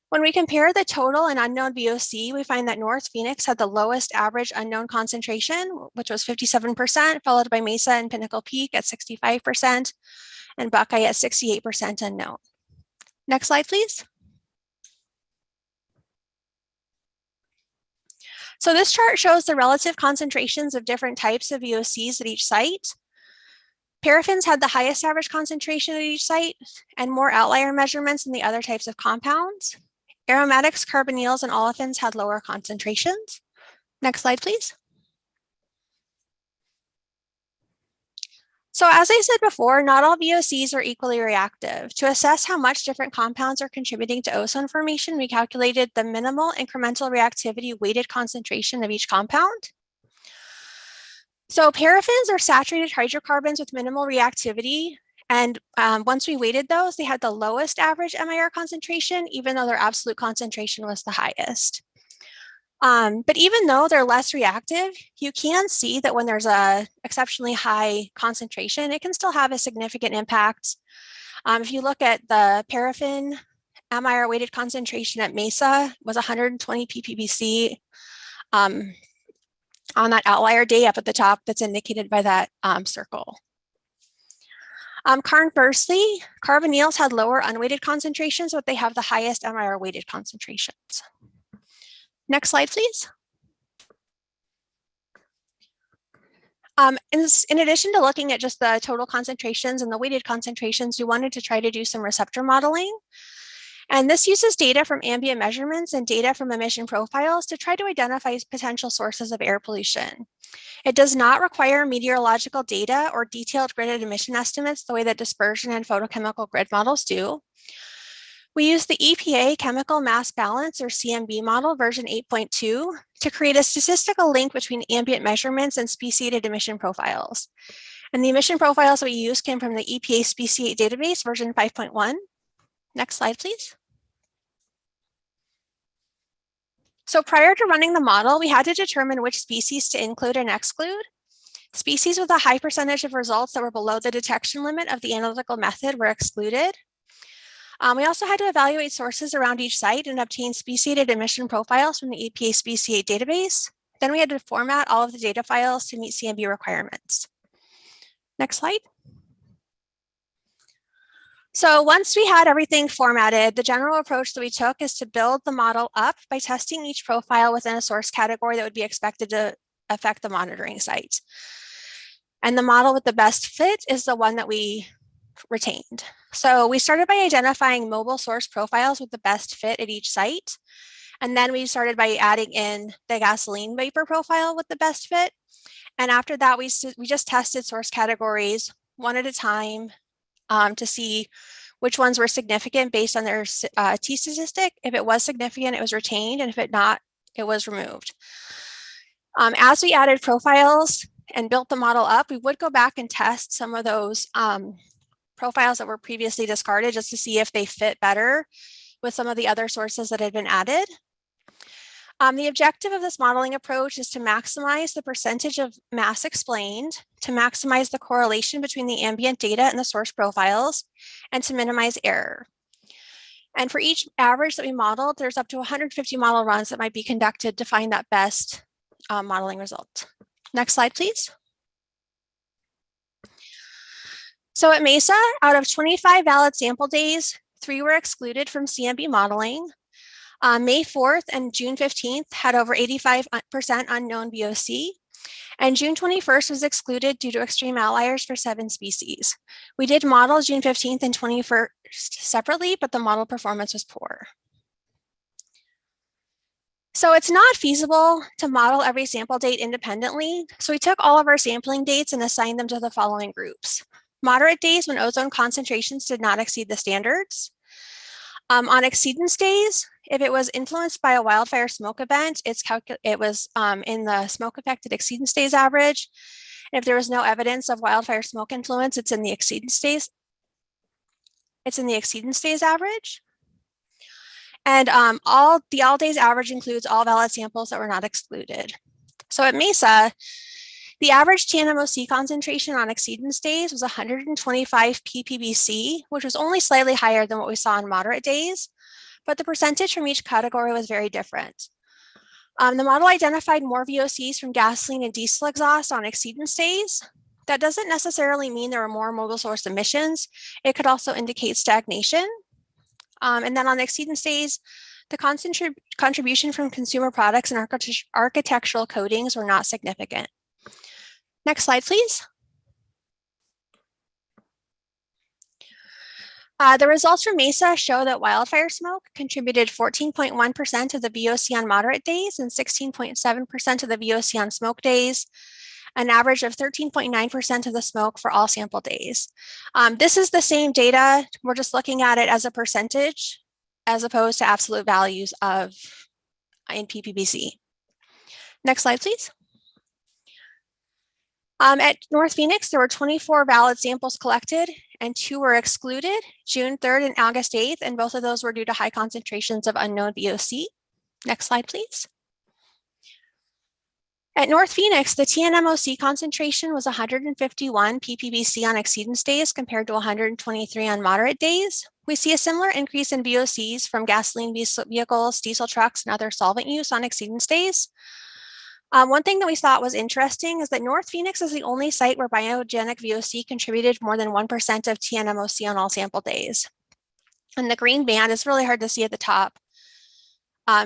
When we compare the total and unknown VOC, we find that North Phoenix had the lowest average unknown concentration, which was 57%, followed by Mesa and Pinnacle Peak at 65%, and Buckeye at 68% unknown. Next slide, please. So this chart shows the relative concentrations of different types of VOCs at each site. Paraffins had the highest average concentration at each site and more outlier measurements than the other types of compounds. Aromatics, carbonyls, and olefins had lower concentrations. Next slide, please. So as I said before, not all VOCs are equally reactive. To assess how much different compounds are contributing to ozone formation, we calculated the minimal incremental reactivity weighted concentration of each compound. So paraffins are saturated hydrocarbons with minimal reactivity. And once we weighted those, they had the lowest average MIR concentration, even though their absolute concentration was the highest. But even though they're less reactive, you can see that when there's a exceptionally high concentration, it can still have a significant impact. If you look at the paraffin MIR weighted concentration at Mesa was 120 ppbc on that outlier day up at the top that's indicated by that circle. Conversely, carbonyls had lower unweighted concentrations, but they have the highest MIR weighted concentrations. Next slide, please. In addition to looking at just the total concentrations and the weighted concentrations, we wanted to try to do some receptor modeling. And this uses data from ambient measurements and data from emission profiles to try to identify potential sources of air pollution. It does not require meteorological data or detailed gridded emission estimates the way that dispersion and photochemical grid models do. We used the EPA Chemical Mass Balance, or CMB model version 8.2 to create a statistical link between ambient measurements and speciated emission profiles. And the emission profiles that we used came from the EPA Speciate database version 5.1. Next slide, please. So prior to running the model, we had to determine which species to include and exclude. Species with a high percentage of results that were below the detection limit of the analytical method were excluded. We also had to evaluate sources around each site and obtain speciated emission profiles from the EPA Speciate database. Then we had to format all of the data files to meet CMB requirements. Next slide. So once we had everything formatted, the general approach that we took is to build the model up by testing each profile within a source category that would be expected to affect the monitoring site. And the model with the best fit is the one that we retained. So we started by identifying mobile source profiles with the best fit at each site. And then we started by adding in the gasoline vapor profile with the best fit. And after that, we just tested source categories one at a time to see which ones were significant based on their T statistic. If it was significant, it was retained, and if it not, it was removed. As we added profiles and built the model up, we would go back and test some of those profiles that were previously discarded just to see if they fit better with some of the other sources that had been added. The objective of this modeling approach is to maximize the percentage of mass explained, to maximize the correlation between the ambient data and the source profiles, and to minimize error. And for each average that we modeled, there's up to 150 model runs that might be conducted to find that best modeling result. Next slide, please. So at Mesa, out of 25 valid sample days, 3 were excluded from CMB modeling. May 4th and June 15th had over 85% unknown VOC, and June 21st was excluded due to extreme outliers for 7 species. We did model June 15th and 21st separately, but the model performance was poor. So it's not feasible to model every sample date independently. So we took all of our sampling dates and assigned them to the following groups. Moderate days when ozone concentrations did not exceed the standards. On exceedance days, if it was influenced by a wildfire smoke event, it was in the smoke affected exceedance days average. And if there was no evidence of wildfire smoke influence, it's in the exceedance days. It's in the exceedance days average. And all days average includes all valid samples that were not excluded. So at Mesa, the average TNMOC concentration on exceedance days was 125 ppbc, which was only slightly higher than what we saw on moderate days, but the percentage from each category was very different. The model identified more VOCs from gasoline and diesel exhaust on exceedance days. That doesn't necessarily mean there are more mobile source emissions. It could also indicate stagnation. And then on exceedance days, the contribution from consumer products and architectural coatings were not significant. Next slide, please. The results from Mesa show that wildfire smoke contributed 14.1% of the VOC on moderate days and 16.7% of the VOC on smoke days, an average of 13.9% of the smoke for all sample days. This is the same data. We're just looking at it as a percentage as opposed to absolute values in ppbc. Next slide, please. At North Phoenix, there were 24 valid samples collected and 2 were excluded, June 3rd and August 8th, and both of those were due to high concentrations of unknown VOC. Next slide, please. At North Phoenix, the TNMOC concentration was 151 ppbc on exceedance days compared to 123 on moderate days. We see a similar increase in VOCs from gasoline vehicles, diesel trucks, and other solvent use on exceedance days. One thing that we thought was interesting is that North Phoenix is the only site where biogenic VOC contributed more than 1% of TNMOC on all sample days. And the green band is really hard to see at the top.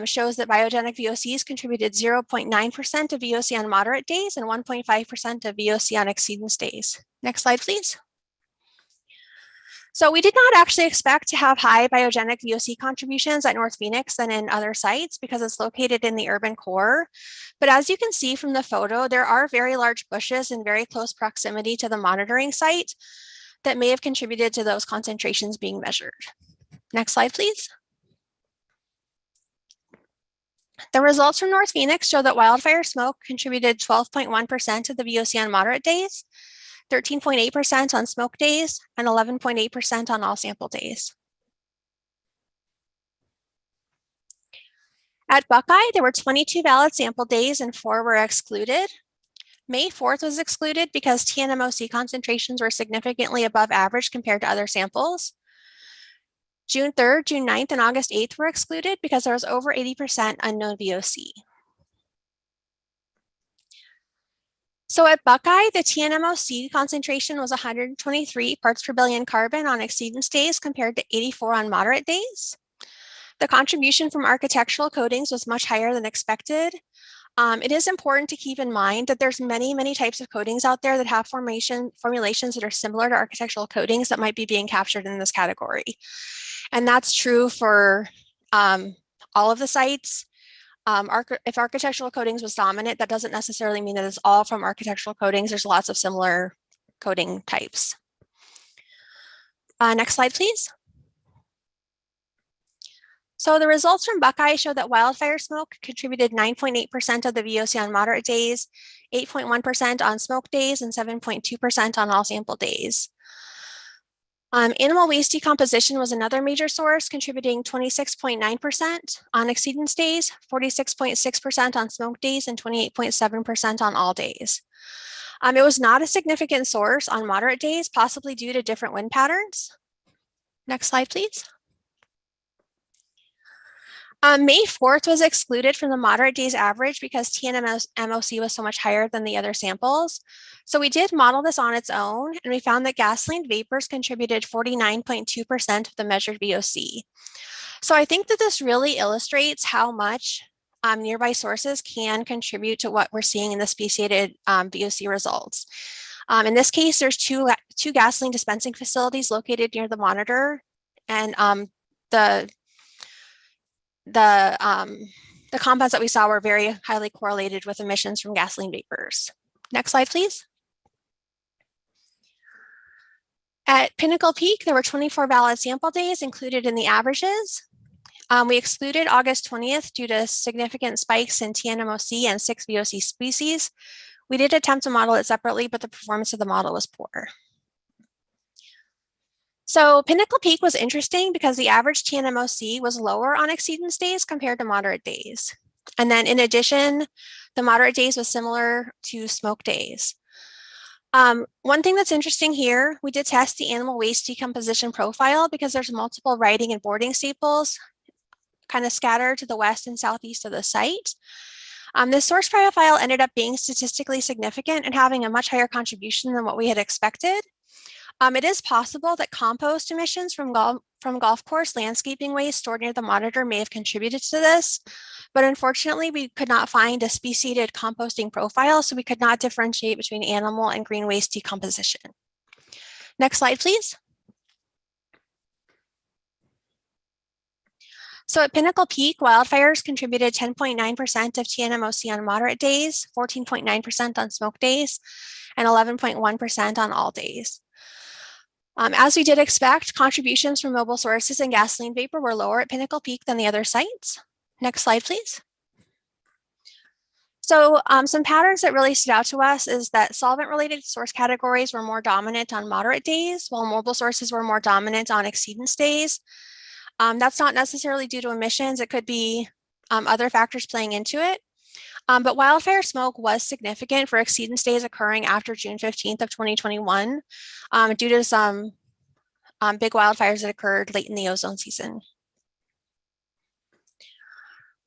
Shows that biogenic VOCs contributed 0.9% of VOC on moderate days and 1.5% of VOC on exceedance days. Next slide, please. So we did not actually expect to have high biogenic VOC contributions at North Phoenix than in other sites because it's located in the urban core. But as you can see from the photo, there are very large bushes in very close proximity to the monitoring site that may have contributed to those concentrations being measured. Next slide, please. The results from North Phoenix show that wildfire smoke contributed 12.1% to the VOC on moderate days, 13.8% on smoke days, and 11.8% on all sample days. At Buckeye, there were 22 valid sample days and 4 were excluded. May 4th was excluded because TNMOC concentrations were significantly above average compared to other samples. June 3rd, June 9th, and August 8th were excluded because there was over 80% unknown VOC. So at Buckeye, the TNMOC concentration was 123 parts per billion carbon on exceedance days compared to 84 on moderate days. The contribution from architectural coatings was much higher than expected. It is important to keep in mind that there's many types of coatings out there that have formulations that are similar to architectural coatings that might be being captured in this category. And that's true for all of the sites. If architectural coatings was dominant, that doesn't necessarily mean that it's all from architectural coatings. There's lots of similar coating types. Next slide, please. So the results from Buckeye show that wildfire smoke contributed 9.8% of the VOC on moderate days, 8.1% on smoke days, and 7.2% on all sample days. Animal waste decomposition was another major source, contributing 26.9% on exceedance days, 46.6% on smoke days, and 28.7% on all days. It was not a significant source on moderate days, possibly due to different wind patterns. Next slide, please. May 4th was excluded from the moderate days average because TNMOC was so much higher than the other samples. So we did model this on its own, and we found that gasoline vapors contributed 49.2% of the measured VOC. So I think that this really illustrates how much nearby sources can contribute to what we're seeing in the speciated VOC results. In this case, there's two gasoline dispensing facilities located near the monitor, and the compounds that we saw were very highly correlated with emissions from gasoline vapors. Next slide, please. At Pinnacle Peak, there were 24 valid sample days included in the averages. We excluded August 20th due to significant spikes in TNMOC and 6 VOC species. We did attempt to model it separately, but the performance of the model was poor. So Pinnacle Peak was interesting because the average TNMOC was lower on exceedance days compared to moderate days. And then in addition, the moderate days was similar to smoke days. One thing that's interesting here, we did test the animal waste decomposition profile because there's multiple riding and boarding staples kind of scattered to the west and southeast of the site. This source profile ended up being statistically significant and having a much higher contribution than what we had expected. It is possible that compost emissions from golf course landscaping waste stored near the monitor may have contributed to this, but unfortunately we could not find a speciated composting profile, so we could not differentiate between animal and green waste decomposition. Next slide, please. So at Pinnacle Peak, wildfires contributed 10.9% of TNMOC on moderate days, 14.9% on smoke days, and 11.1% on all days. As we did expect, contributions from mobile sources and gasoline vapor were lower at Pinnacle Peak than the other sites. Next slide, please. So some patterns that really stood out to us is that solvent-related source categories were more dominant on moderate days, while mobile sources were more dominant on exceedance days. That's not necessarily due to emissions. It could be other factors playing into it. But wildfire smoke was significant for exceedance days occurring after June 15th of 2021 due to some big wildfires that occurred late in the ozone season.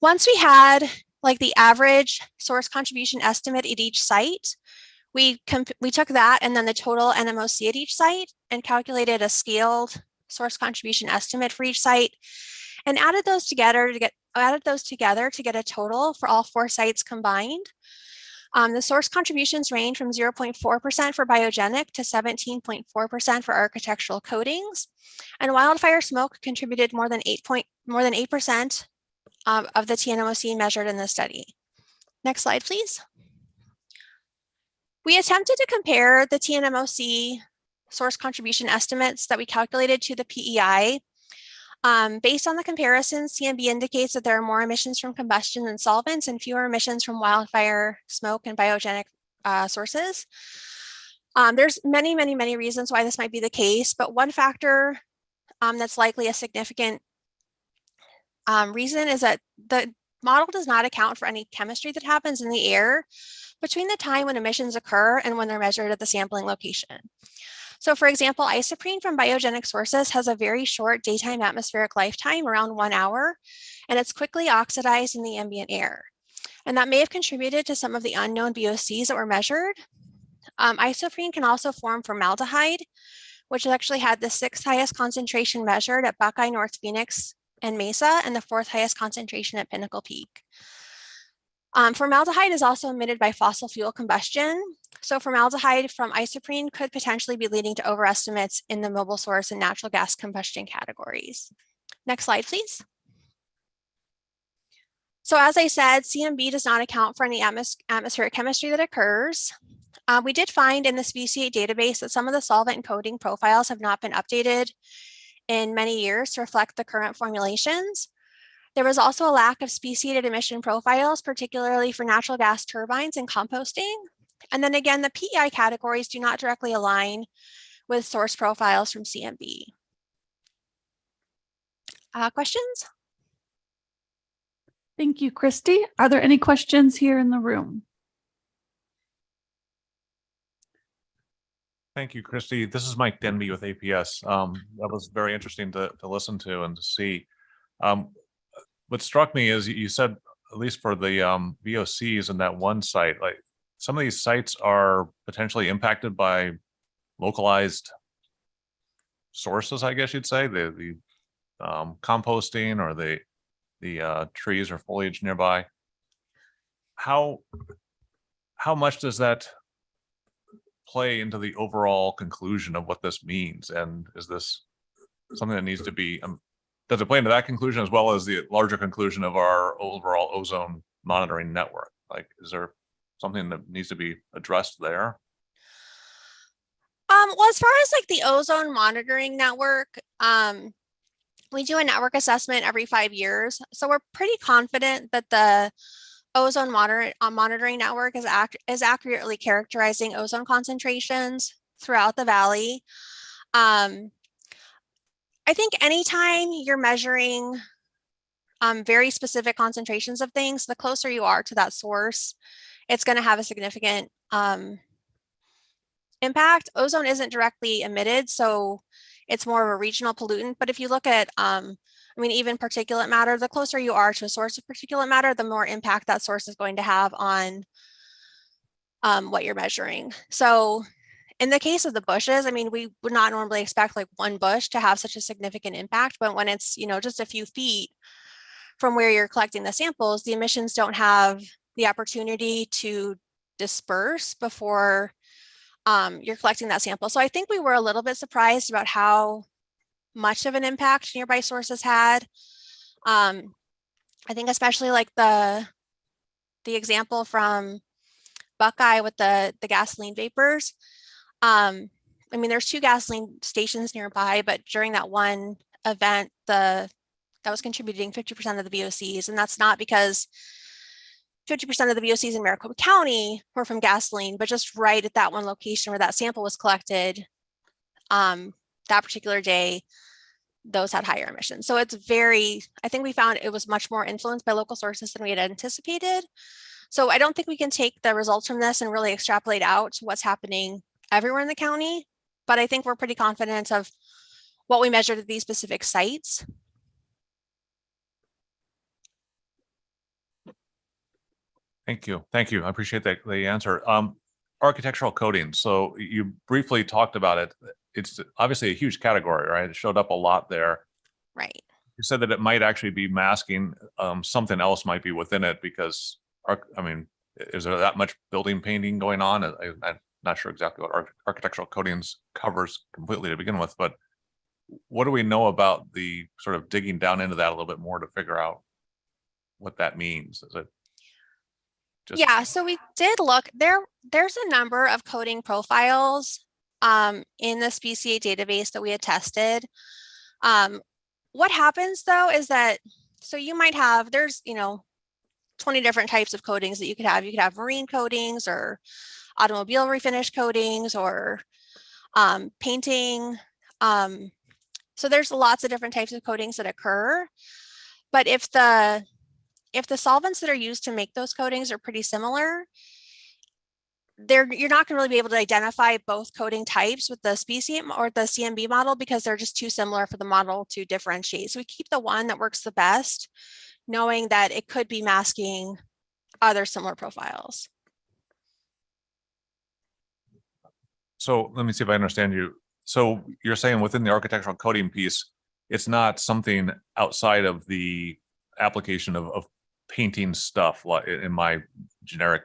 Once we had like the average source contribution estimate at each site, we took that and then the total NMOC at each site and calculated a scaled source contribution estimate for each site and added those together to get a total for all 4 sites combined. The source contributions range from 0.4% for biogenic to 17.4% for architectural coatings, and wildfire smoke contributed more than 8% of the TNMOC measured in the study. Next slide, please. We attempted to compare the TNMOC source contribution estimates that we calculated to the PEI. Based on the comparison, CMB indicates that there are more emissions from combustion than solvents and fewer emissions from wildfire, smoke, and biogenic sources. There's many reasons why this might be the case, but one factor that's likely a significant reason is that the model does not account for any chemistry that happens in the air between the time when emissions occur and when they're measured at the sampling location. So for example, isoprene from biogenic sources has a very short daytime atmospheric lifetime, around 1 hour, and it's quickly oxidized in the ambient air. And that may have contributed to some of the unknown VOCs that were measured. Isoprene can also form formaldehyde, which actually had the 6th highest concentration measured at Buckeye, North Phoenix, and Mesa, and the 4th highest concentration at Pinnacle Peak. Formaldehyde is also emitted by fossil fuel combustion. So formaldehyde from isoprene could potentially be leading to overestimates in the mobile source and natural gas combustion categories. Next slide, please. So as I said, CMB does not account for any atmospheric chemistry that occurs. We did find in the speciate database that some of the solvent and coating profiles have not been updated in many years to reflect the current formulations. There was also a lack of speciated emission profiles, particularly for natural gas turbines and composting. And then again, the PEI categories do not directly align with source profiles from CMB. Questions? Thank you, Christy. Are there any questions here in the room? Thank you, Christy. This is Mike Denby with APS. That was very interesting to listen to and to see. What struck me is you said, at least for the VOCs in that one site, like some of these sites are potentially impacted by localized sources, I guess you'd say, the composting or the trees or foliage nearby. How much does that play into the overall conclusion of what this means? And is this something that needs to be, does it play into that conclusion as well as the larger conclusion of our overall ozone monitoring network? Like, is there something that needs to be addressed there? Well, as far as like the ozone monitoring network, we do a network assessment every 5 years. So we're pretty confident that the ozone monitoring network is accurately characterizing ozone concentrations throughout the valley. I think anytime you're measuring very specific concentrations of things, the closer you are to that source, it's going to have a significant impact. Ozone isn't directly emitted, so it's more of a regional pollutant. But if you look at, even particulate matter, the closer you are to a source of particulate matter, the more impact that source is going to have on what you're measuring. So in the case of the bushes, we would not normally expect like one bush to have such a significant impact, but when it's, just a few feet from where you're collecting the samples, the emissions don't have the opportunity to disperse before you're collecting that sample. So I think we were a little bit surprised about how much of an impact nearby sources had. I think especially like the example from Buckeye with the gasoline vapors. There's 2 gasoline stations nearby, but during that one event, that was contributing 50% of the VOCs, and that's not because 50% of the VOCs in Maricopa County were from gasoline, but just right at that one location where that sample was collected, that particular day, those had higher emissions. So it's I think we found it was much more influenced by local sources than we had anticipated. So I don't think we can take the results from this and really extrapolate out to what's happening everywhere in the county, but I think we're pretty confident of what we measured at these specific sites. Thank you. Thank you. I appreciate the answer. Architectural coatings. So you briefly talked about it. It's obviously a huge category, right? It showed up a lot there. Right. You said that it might actually be masking something else might be within it because, is there that much building painting going on? I'm not sure exactly what architectural coatings covers completely to begin with, but what do we know about the sort of digging down into that a little bit more to figure out what that means? Is it yeah, so we did look there's a number of coating profiles in the speciate database that we had tested. what happens though is that, so you might have, there's, 20 different types of coatings that you could have. You could have marine coatings or automobile refinish coatings or painting. So there's lots of different types of coatings that occur. But if the solvents that are used to make those coatings are pretty similar, you're not going to really be able to identify both coating types with the species or the CMB model because they're just too similar for the model to differentiate. So we keep the one that works the best, knowing that it could be masking other similar profiles. So let me see if I understand you. So you're saying within the architectural coating piece, it's not something outside of the application of painting stuff, like in my generic,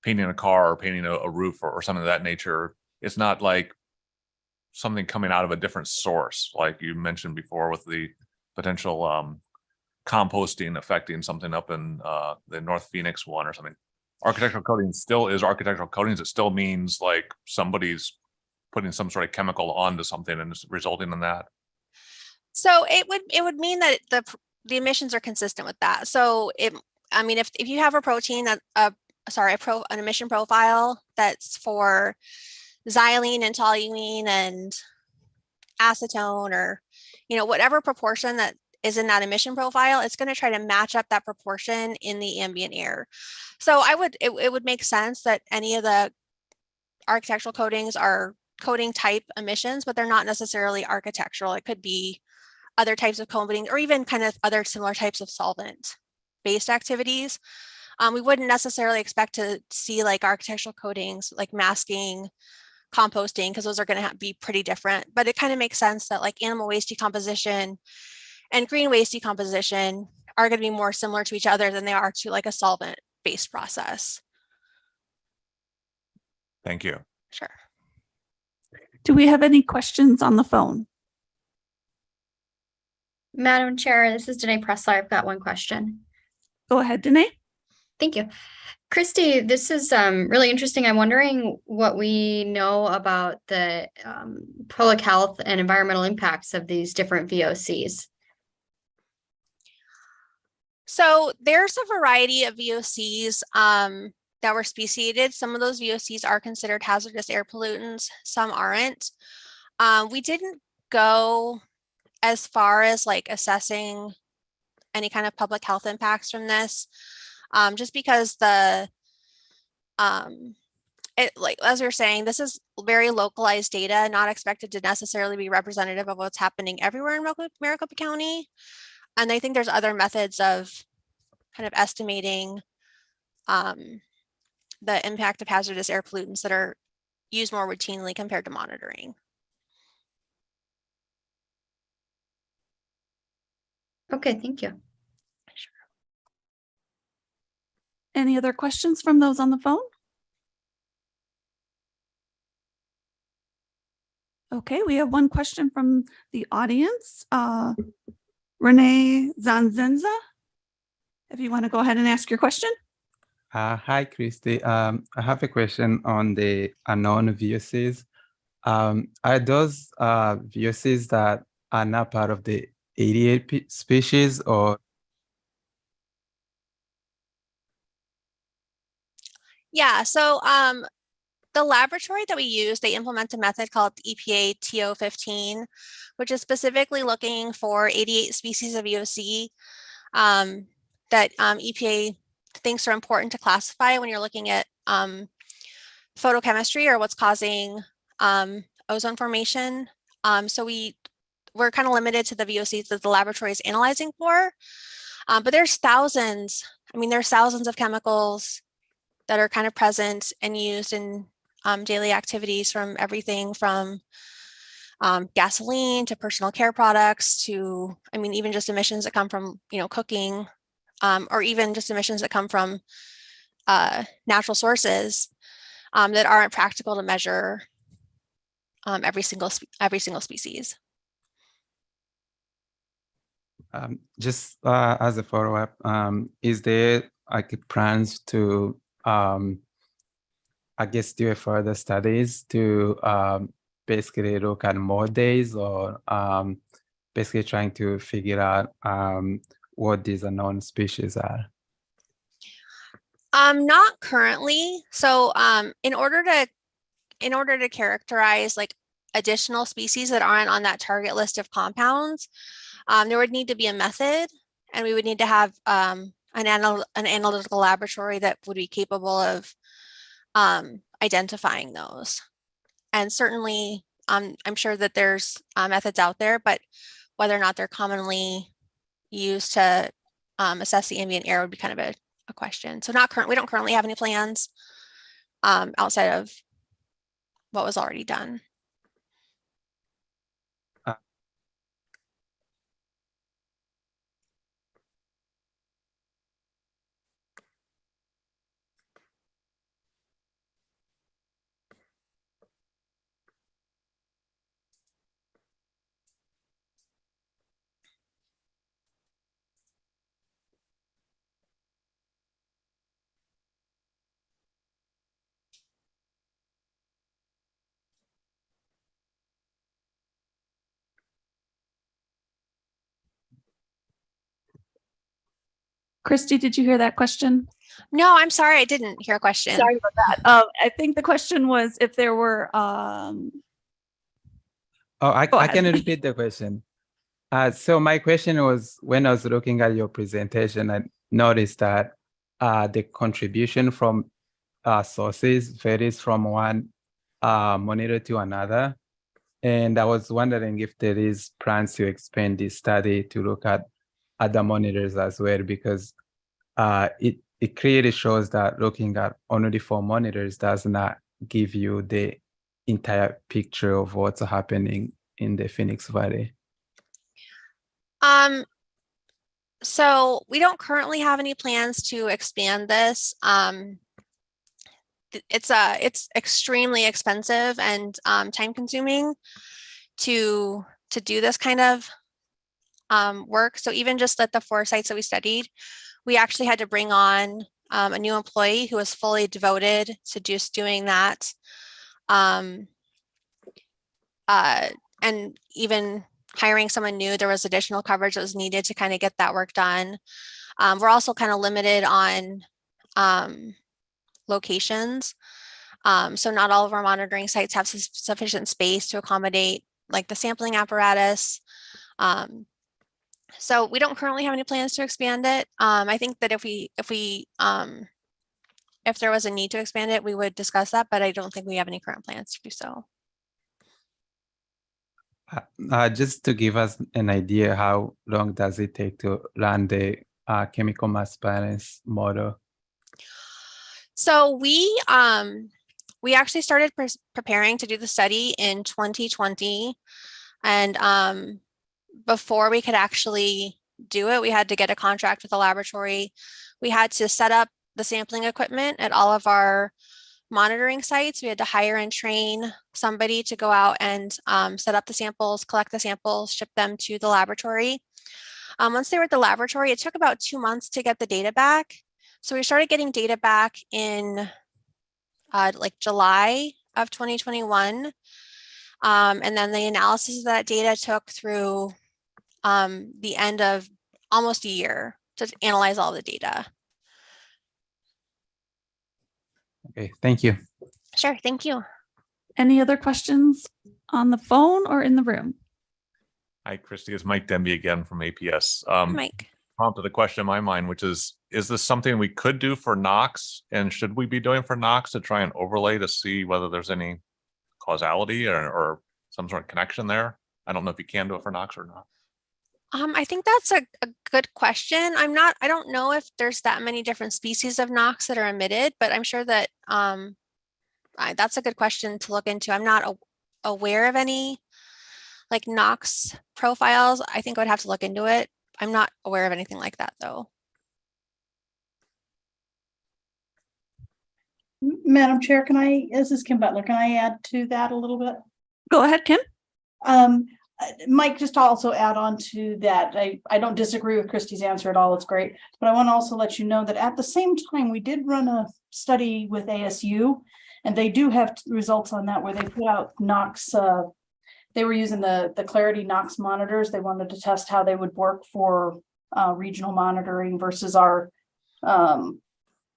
painting a car or painting a roof or something of that nature. It's not like something coming out of a different source, like you mentioned before with the potential composting affecting something up in the North Phoenix one or something. Architectural coating still is architectural coatings. It still means like somebody's putting some sort of chemical onto something and it's resulting in that. So it would mean that the emissions are consistent with that. So if you have a protein that an emission profile that's for xylene and toluene and acetone or whatever proportion that is in that emission profile, it's going to try to match up that proportion in the ambient air. So it would make sense that any of the architectural coatings are coating type emissions, but they're not necessarily architectural. It could be other types of coating or even kind of other similar types of solvent based activities. We wouldn't necessarily expect to see like architectural coatings like masking, composting, because those are going to be pretty different. But it kind of makes sense that like animal waste decomposition and green waste decomposition are going to be more similar to each other than they are to like a solvent based process. Thank you. Sure. Do we have any questions on the phone? Madam Chair, this is Danae Pressler. I've got one question. Go ahead, Danae. Thank you. Christy, this is really interesting. I'm wondering what we know about the public health and environmental impacts of these different VOCs. So there's a variety of VOCs that were speciated. Some of those VOCs are considered hazardous air pollutants, some aren't. We didn't go as far as like assessing any kind of public health impacts from this, just because as we were saying, this is very localized data, not expected to necessarily be representative of what's happening everywhere in Maricopa County. And I think there's other methods of kind of estimating the impact of hazardous air pollutants that are used more routinely compared to monitoring. Okay, thank you. Sure. Any other questions from those on the phone? Okay, we have one question from the audience. Renee Zanzenza, if you want to go ahead and ask your question. Hi, Christy. I have a question on the unknown VOCs. Are those VOCs that are not part of the 88 species or? Yeah, so the laboratory that we use, they implement a method called EPA TO15, which is specifically looking for 88 species of VOC that EPA thinks are important to classify when you're looking at photochemistry or what's causing ozone formation. So we're kind of limited to the VOCs that the laboratory is analyzing for, but there's thousands. There's thousands of chemicals that are kind of present and used in daily activities, from everything from gasoline to personal care products to, even just emissions that come from, cooking, or even just emissions that come from natural sources that aren't practical to measure every single species. Just as a follow-up, is there like plans to, do further studies to basically look at more days or basically trying to figure out what these unknown species are. Not currently. So in order to characterize like additional species that aren't on that target list of compounds, there would need to be a method, and we would need to have an analytical laboratory that would be capable of identifying those. And certainly, I'm sure that there's methods out there, but whether or not they're commonly used to assess the ambient air would be kind of a question. So we don't currently have any plans outside of what was already done. Christy, did you hear that question? No, I'm sorry, I didn't hear a question. Sorry about that. I think the question was if there were. Oh, I ahead. can repeat the question. So my question was, when I was looking at your presentation, I noticed that the contribution from sources varies from one monitor to another. And I was wondering if there is plans to expand this study to look at other monitors as well, because it clearly shows that looking at only 4 monitors does not give you the entire picture of what's happening in the Phoenix Valley. So we don't currently have any plans to expand this. It's extremely expensive and time consuming to do this kind of work. So even just at the 4 sites that we studied, we actually had to bring on a new employee who was fully devoted to just doing that. And even hiring someone new, there was additional coverage that was needed to kind of get that work done. We're also kind of limited on locations. So not all of our monitoring sites have sufficient space to accommodate like the sampling apparatus. So we don't currently have any plans to expand it. I think that if there was a need to expand it, we would discuss that, but I don't think we have any current plans to do so. Just to give us an idea, how long does it take to run the chemical mass balance model? So we actually started preparing to do the study in 2020, and before we could actually do it, we had to get a contract with the laboratory. We had to set up the sampling equipment at all of our monitoring sites. We had to hire and train somebody to go out and set up the samples, collect the samples, ship them to the laboratory. Once they were at the laboratory, it took about 2 months to get the data back. So we started getting data back in like July of 2021. And then the analysis of that data took through the end of almost a year to analyze all the data. Okay, thank you. Sure, thank you. Any other questions on the phone or in the room? Hi, Christy. It's Mike Demby again from APS. Mike. Prompted a question in my mind, which is this something we could do for NOx? And should we be doing for NOx to try and overlay to see whether there's any causality or some sort of connection there? I don't know if you can do it for NOx or not. I think that's a good question. I don't know if there's that many different species of NOx that are emitted, but I'm sure that that's a good question to look into. I'm not aware of any like NOx profiles. I think I would have to look into it. I'm not aware of anything like that though. Madam Chair, this is Kim Butler. Can I add to that a little bit? Go ahead, Kim. Mike, just to also add on to that, I don't disagree with Christy's answer at all. It's great. But I want to also let you know that at the same time, we did run a study with ASU, and they do have results on that where they put out NOx they were using the Clarity NOx monitors. They wanted to test how they would work for regional monitoring versus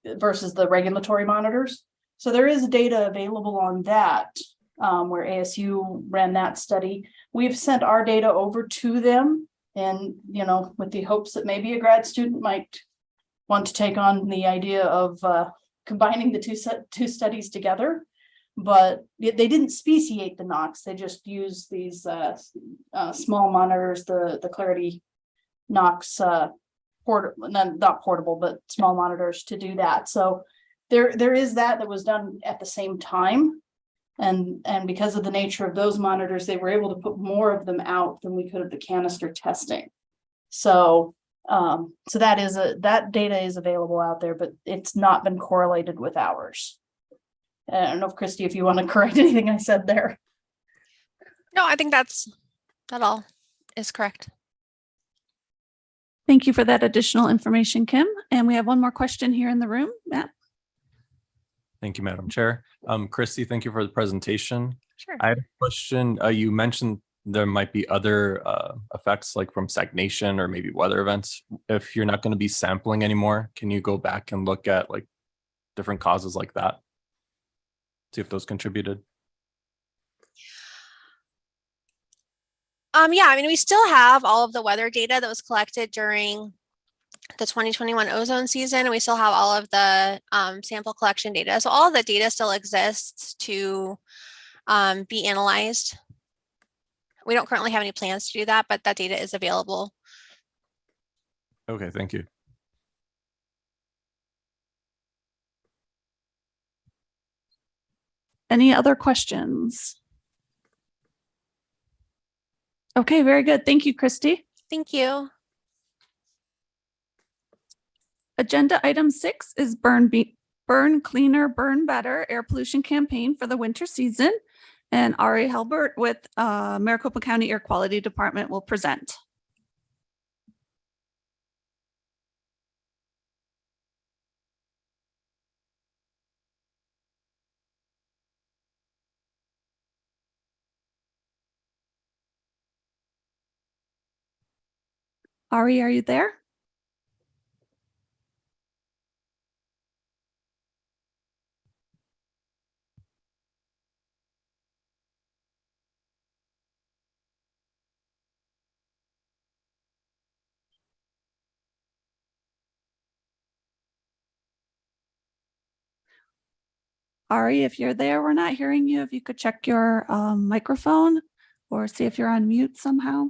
versus the regulatory monitors. So there is data available on that, where ASU ran that study. We've sent our data over to them, and with the hopes that maybe a grad student might want to take on the idea of combining the two studies together. But they didn't speciate the NOx. They just used these small monitors, the Clarity NOx not portable, but small monitors to do that. So there is that was done at the same time. And because of the nature of those monitors, they were able to put more of them out than we could of the canister testing. So that data is available out there, but it's not been correlated with ours. I don't know if Christy, if you want to correct anything I said there. No, I think that all is correct. Thank you for that additional information, Kim. And we have one more question here in the room. Matt? Thank you, Madam Chair. Christy, thank you for the presentation. Sure. I had a question. You mentioned there might be other effects like from stagnation or maybe weather events. If you're not going to be sampling anymore, can you go back and look at like different causes like that? See if those contributed. Yeah, I mean, we still have all of the weather data that was collected during the 2021 ozone season, and we still have all of the sample collection data. So all of the data still exists to be analyzed. We don't currently have any plans to do that, but that data is available. Okay, thank you. Any other questions? Okay, very good. Thank you, Christy. Thank you. Agenda item 6 is Burn Cleaner, Burn Better air pollution campaign for the winter season. And Ari Halbert with Maricopa County Air Quality Department will present. Ari, are you there? Ari, if you're there, we're not hearing you. If you could check your microphone or see if you're on mute somehow.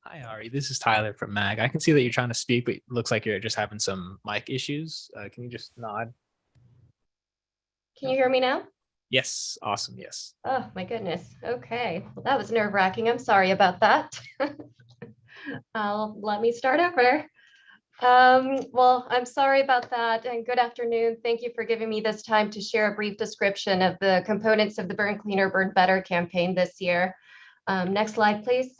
Hi, Ari. This is Tyler from MAG. I can see that you're trying to speak, but it looks like you're just having some mic issues. Can you just nod? Can you hear me now? Yes. Awesome. Yes. Oh, my goodness. Okay. Well, that was nerve-wracking. I'm sorry about that. Let me start over. Well, I'm sorry about that, and good afternoon. Thank you for giving me this time to share a brief description of the components of the Burn Cleaner, Burn Better campaign this year. Next slide, please.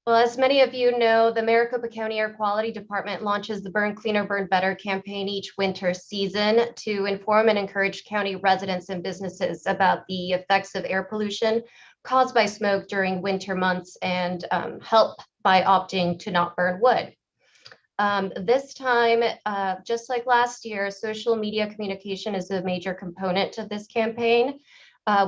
Well, as many of you know, the Maricopa County Air Quality Department launches the Burn Cleaner, Burn Better campaign each winter season to inform and encourage county residents and businesses about the effects of air pollution caused by smoke during winter months and help by opting to not burn wood. This time, just like last year, social media communication is a major component of this campaign.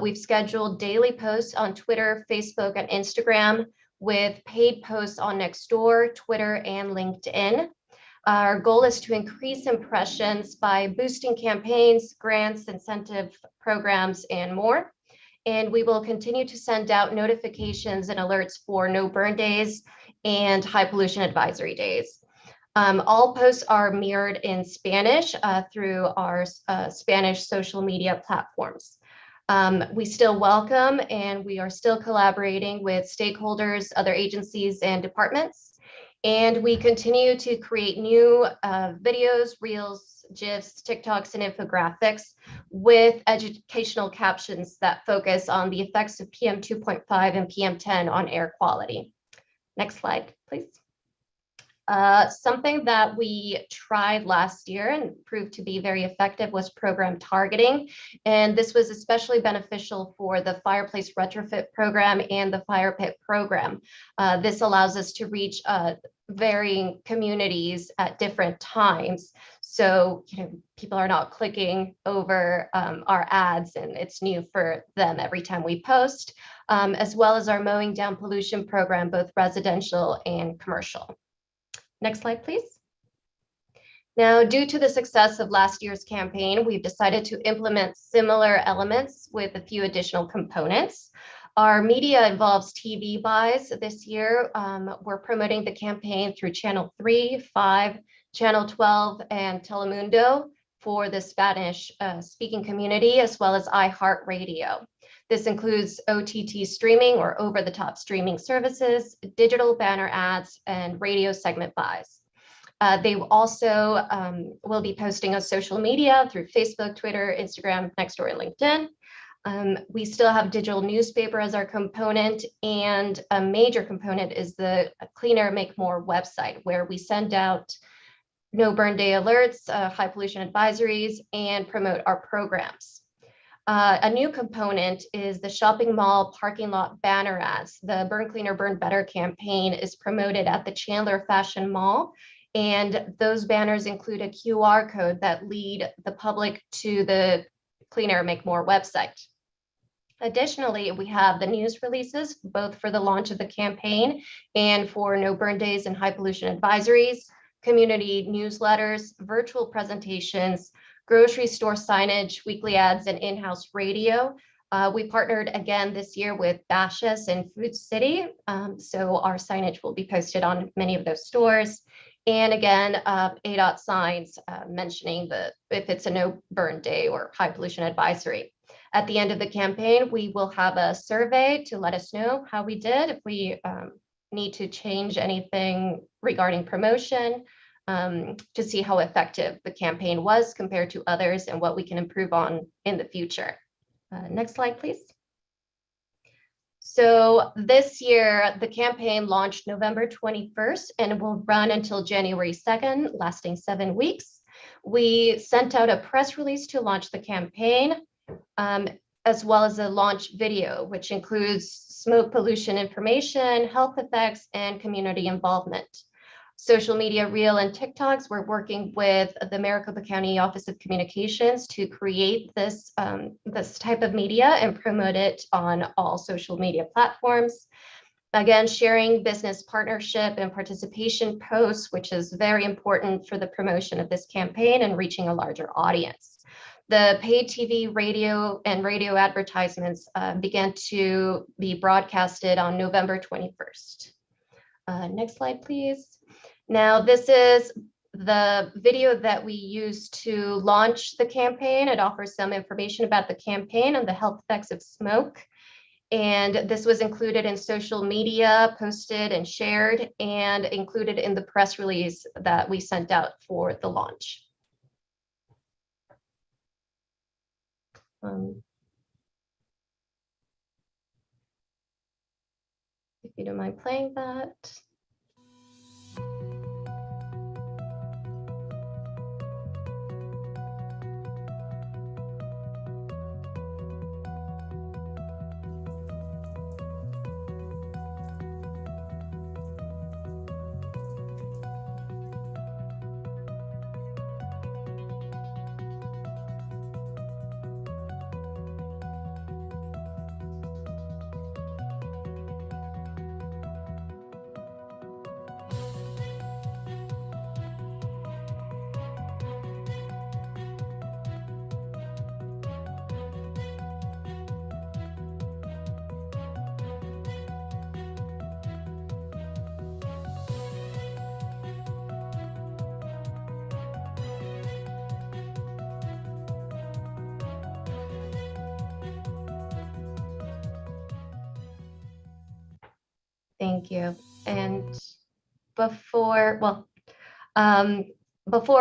We've scheduled daily posts on Twitter, Facebook, and Instagram, with paid posts on Nextdoor, Twitter, and LinkedIn. Our goal is to increase impressions by boosting campaigns, grants, incentive programs, and more. and we will continue to send out notifications and alerts for no burn days and high pollution advisory days. All posts are mirrored in Spanish through our Spanish social media platforms. We still welcome and we are still collaborating with stakeholders, other agencies and departments. And we continue to create new videos, reels, GIFs, TikToks, and infographics with educational captions that focus on the effects of PM 2.5 and PM 10 on air quality. Next slide, please. Something that we tried last year and proved to be very effective was program targeting. And this was especially beneficial for the fireplace retrofit program and the fire pit program. This allows us to reach varying communities at different times. So, people are not clicking over our ads, and it's new for them every time we post, as well as our mowing down pollution program, both residential and commercial. Next slide, please. Now, due to the success of last year's campaign, we've decided to implement similar elements with a few additional components. Our media involves TV buys this year. We're promoting the campaign through Channel 3, 5, Channel 12, and Telemundo for the Spanish speaking community, as well as iHeartRadio. This includes OTT streaming or over-the-top streaming services, digital banner ads, and radio segment buys. They also will be posting on social media through Facebook, Twitter, Instagram, Nextdoor, and LinkedIn. We still have digital newspaper as our component, and a major component is the Clean Air Make More website, where we send out no burn day alerts, high pollution advisories, and promote our programs. A new component is the shopping mall parking lot banner ads. The Burn Cleaner, Burn Better campaign is promoted at the Chandler Fashion Mall, and those banners include a QR code that lead the public to the Clean Air Make More website. Additionally, we have the news releases, both for the launch of the campaign and for no burn days and high pollution advisories, community newsletters, virtual presentations, grocery store signage, weekly ads, and in-house radio. We partnered again this year with Bashas and Food City, so our signage will be posted on many of those stores. And again, ADOT signs mentioning if it's a no burn day or high pollution advisory. At the end of the campaign, we will have a survey to let us know how we did, if we need to change anything regarding promotion, to see how effective the campaign was compared to others and what we can improve on in the future. Next slide, please. So this year, the campaign launched November 21st and will run until January 2nd, lasting 7 weeks. We sent out a press release to launch the campaign, as well as a launch video, which includes smoke pollution information, health effects, and community involvement. Social media, reel, and TikToks, we're working with the Maricopa County Office of Communications to create this type of media and promote it on all social media platforms. Again, sharing business partnership and participation posts, which is very important for the promotion of this campaign and reaching a larger audience. The paid TV, radio, and radio advertisements began to be broadcasted on November 21st. Next slide, please. Now, this is the video that we used to launch the campaign. It offers some information about the campaign and the health effects of smoke. And this was included in social media, posted and shared, and included in the press release that we sent out for the launch. If you don't mind playing that. Thank you. And before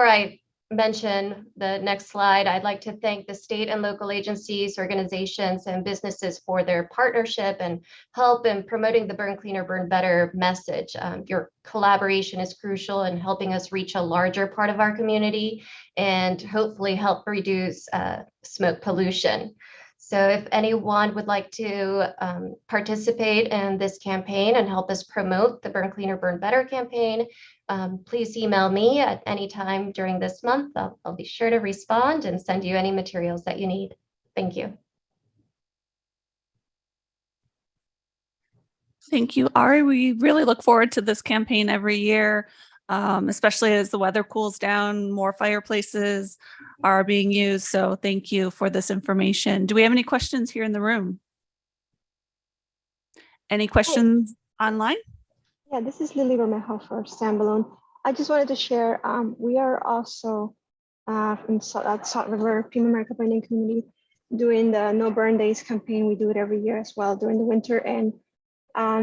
I mention the next slide, I'd like to thank the state and local agencies, organizations, and businesses for their partnership and help in promoting the Burn Cleaner, Burn Better message. Your collaboration is crucial in helping us reach a larger part of our community and hopefully help reduce smoke pollution. So if anyone would like to participate in this campaign and help us promote the Burn Cleaner, Burn Better campaign, please email me at any time during this month. I'll be sure to respond and send you any materials that you need. Thank you. Thank you, Ari. We really look forward to this campaign every year, especially as the weather cools down, more fireplaces are being used. So thank you for this information. Do we have any questions here in the room? Any questions online? Yeah, this is Lily Romejo for Standalone. I just wanted to share, we are also from Salt River, Prima America Burning Community, doing the No Burn Days campaign. We do it every year as well during the winter. And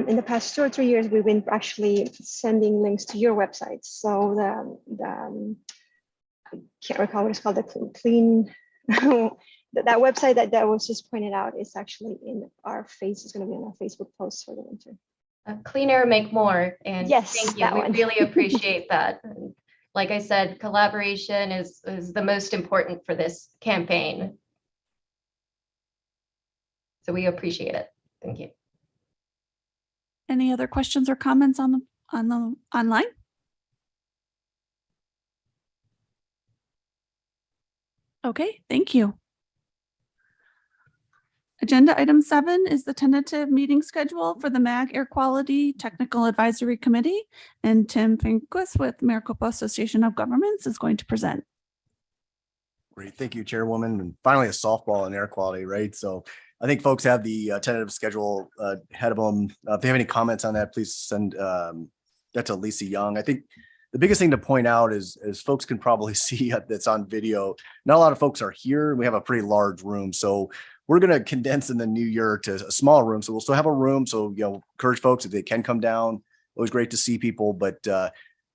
in the past 2 or 3 years, we've been actually sending links to your website. So I can't recall what it's called, the clean, that website that was just pointed out is actually in our it's going to be in our Facebook post for the winter. Clean Air, Make More. And yes, thank you. We really appreciate that. And like I said, collaboration is the most important for this campaign. So we appreciate it. Thank you. Any other questions or comments on the online? Okay, thank you. Agenda item 7 is the tentative meeting schedule for the MAG Air Quality Technical Advisory Committee, and Tim Finquist with Maricopa Association of Governments is going to present. Great. Thank you, Chairwoman. And finally, a softball on air quality, right? So I think folks have the tentative schedule ahead of them. If they have any comments on that, please send that to Lisa Young. I think the biggest thing to point out is, as folks can probably see that's on video, not a lot of folks are here. We have a pretty large room. So we're going to condense in the new year to a smaller room. So we'll still have a room. So, encourage folks if they can come down. Always great to see people, but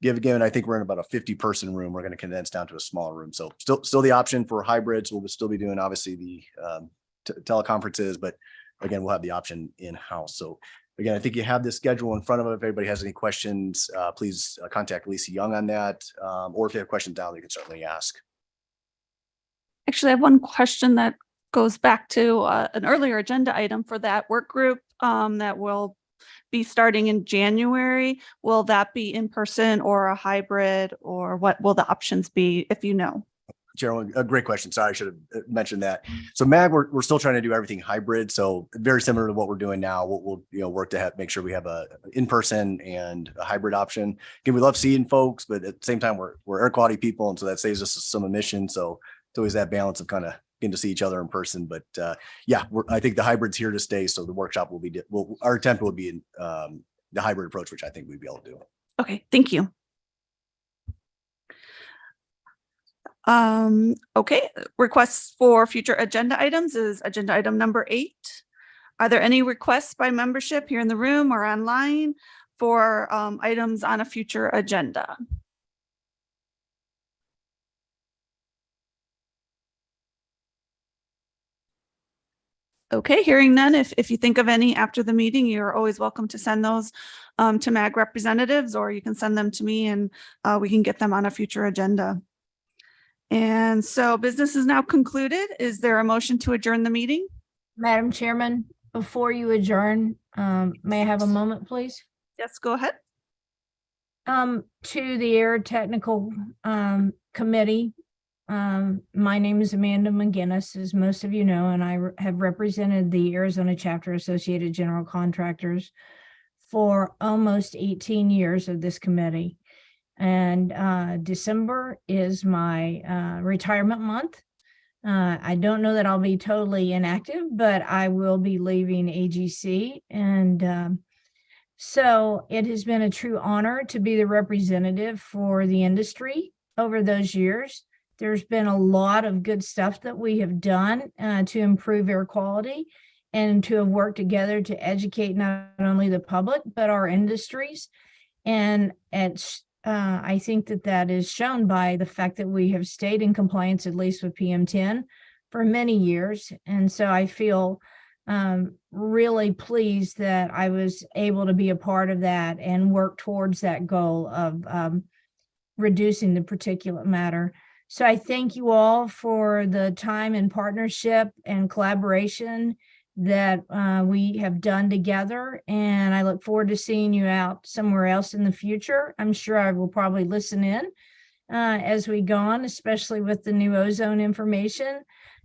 given I think we're in about a 50-person room, we're going to condense down to a smaller room. So still the option for hybrids. We'll still be doing obviously the teleconferences, but again, we'll have the option in-house. So again, I think you have this schedule in front of it. If anybody has any questions, please contact Lisa Young on that. Or if you have questions down, you can certainly ask. Actually, I have one question that goes back to an earlier agenda item for that work group that will be starting in January. Will that be in person or a hybrid, or what will the options be, if you know? Chairman, a great question. Sorry, I should have mentioned that. So MAG, we're still trying to do everything hybrid. So very similar to what we're doing now. We'll work to make sure we have a in-person and a hybrid option. Again, we love seeing folks, but at the same time, we're air quality people, and so that saves us some emissions. So it's always that balance of kind of getting to see each other in person. But I think the hybrid's here to stay. So the workshop will be, our attempt will be in the hybrid approach, which I think we'd be able to do. Okay, thank you. Okay, requests for future agenda items is agenda item number 8. Are there any requests by membership here in the room or online for items on a future agenda? Okay, hearing none, if you think of any after the meeting, you're always welcome to send those to MAG representatives, or you can send them to me and we can get them on a future agenda. And so business is now concluded. Is there a motion to adjourn the meeting? Madam Chairman, before you adjourn, may I have a moment, please? Yes, go ahead. To the Air Technical Committee, my name is Amanda McGinnis, as most of you know, and I have represented the Arizona Chapter Associated General Contractors for almost 18 years of this committee. And December is my retirement month. I don't know that I'll be totally inactive, but I will be leaving AGC. And so it has been a true honor to be the representative for the industry over those years. There's been a lot of good stuff that we have done to improve air quality. and to have worked together to educate not only the public, but our industries. And I think that is shown by the fact that we have stayed in compliance, at least with PM10, for many years. And so I feel really pleased that I was able to be a part of that and work towards that goal of reducing the particulate matter. So I thank you all for the time and partnership and collaboration that we have done together. And I look forward to seeing you out somewhere else in the future. I'm sure I will probably listen in as we go on, especially with the new ozone information.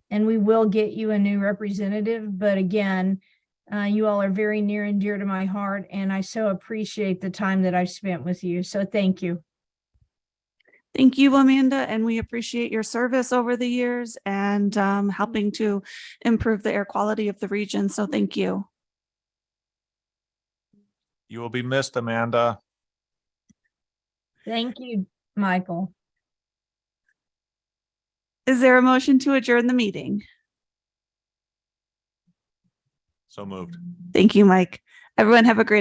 And we will get you a new representative. But again, you all are very near and dear to my heart. And I so appreciate the time that I've spent with you. So thank you. Thank you, Amanda, and we appreciate your service over the years and helping to improve the air quality of the region. So thank you. You will be missed, Amanda. Thank you, Michael. Is there a motion to adjourn the meeting? So moved. Thank you, Mike. Everyone have a great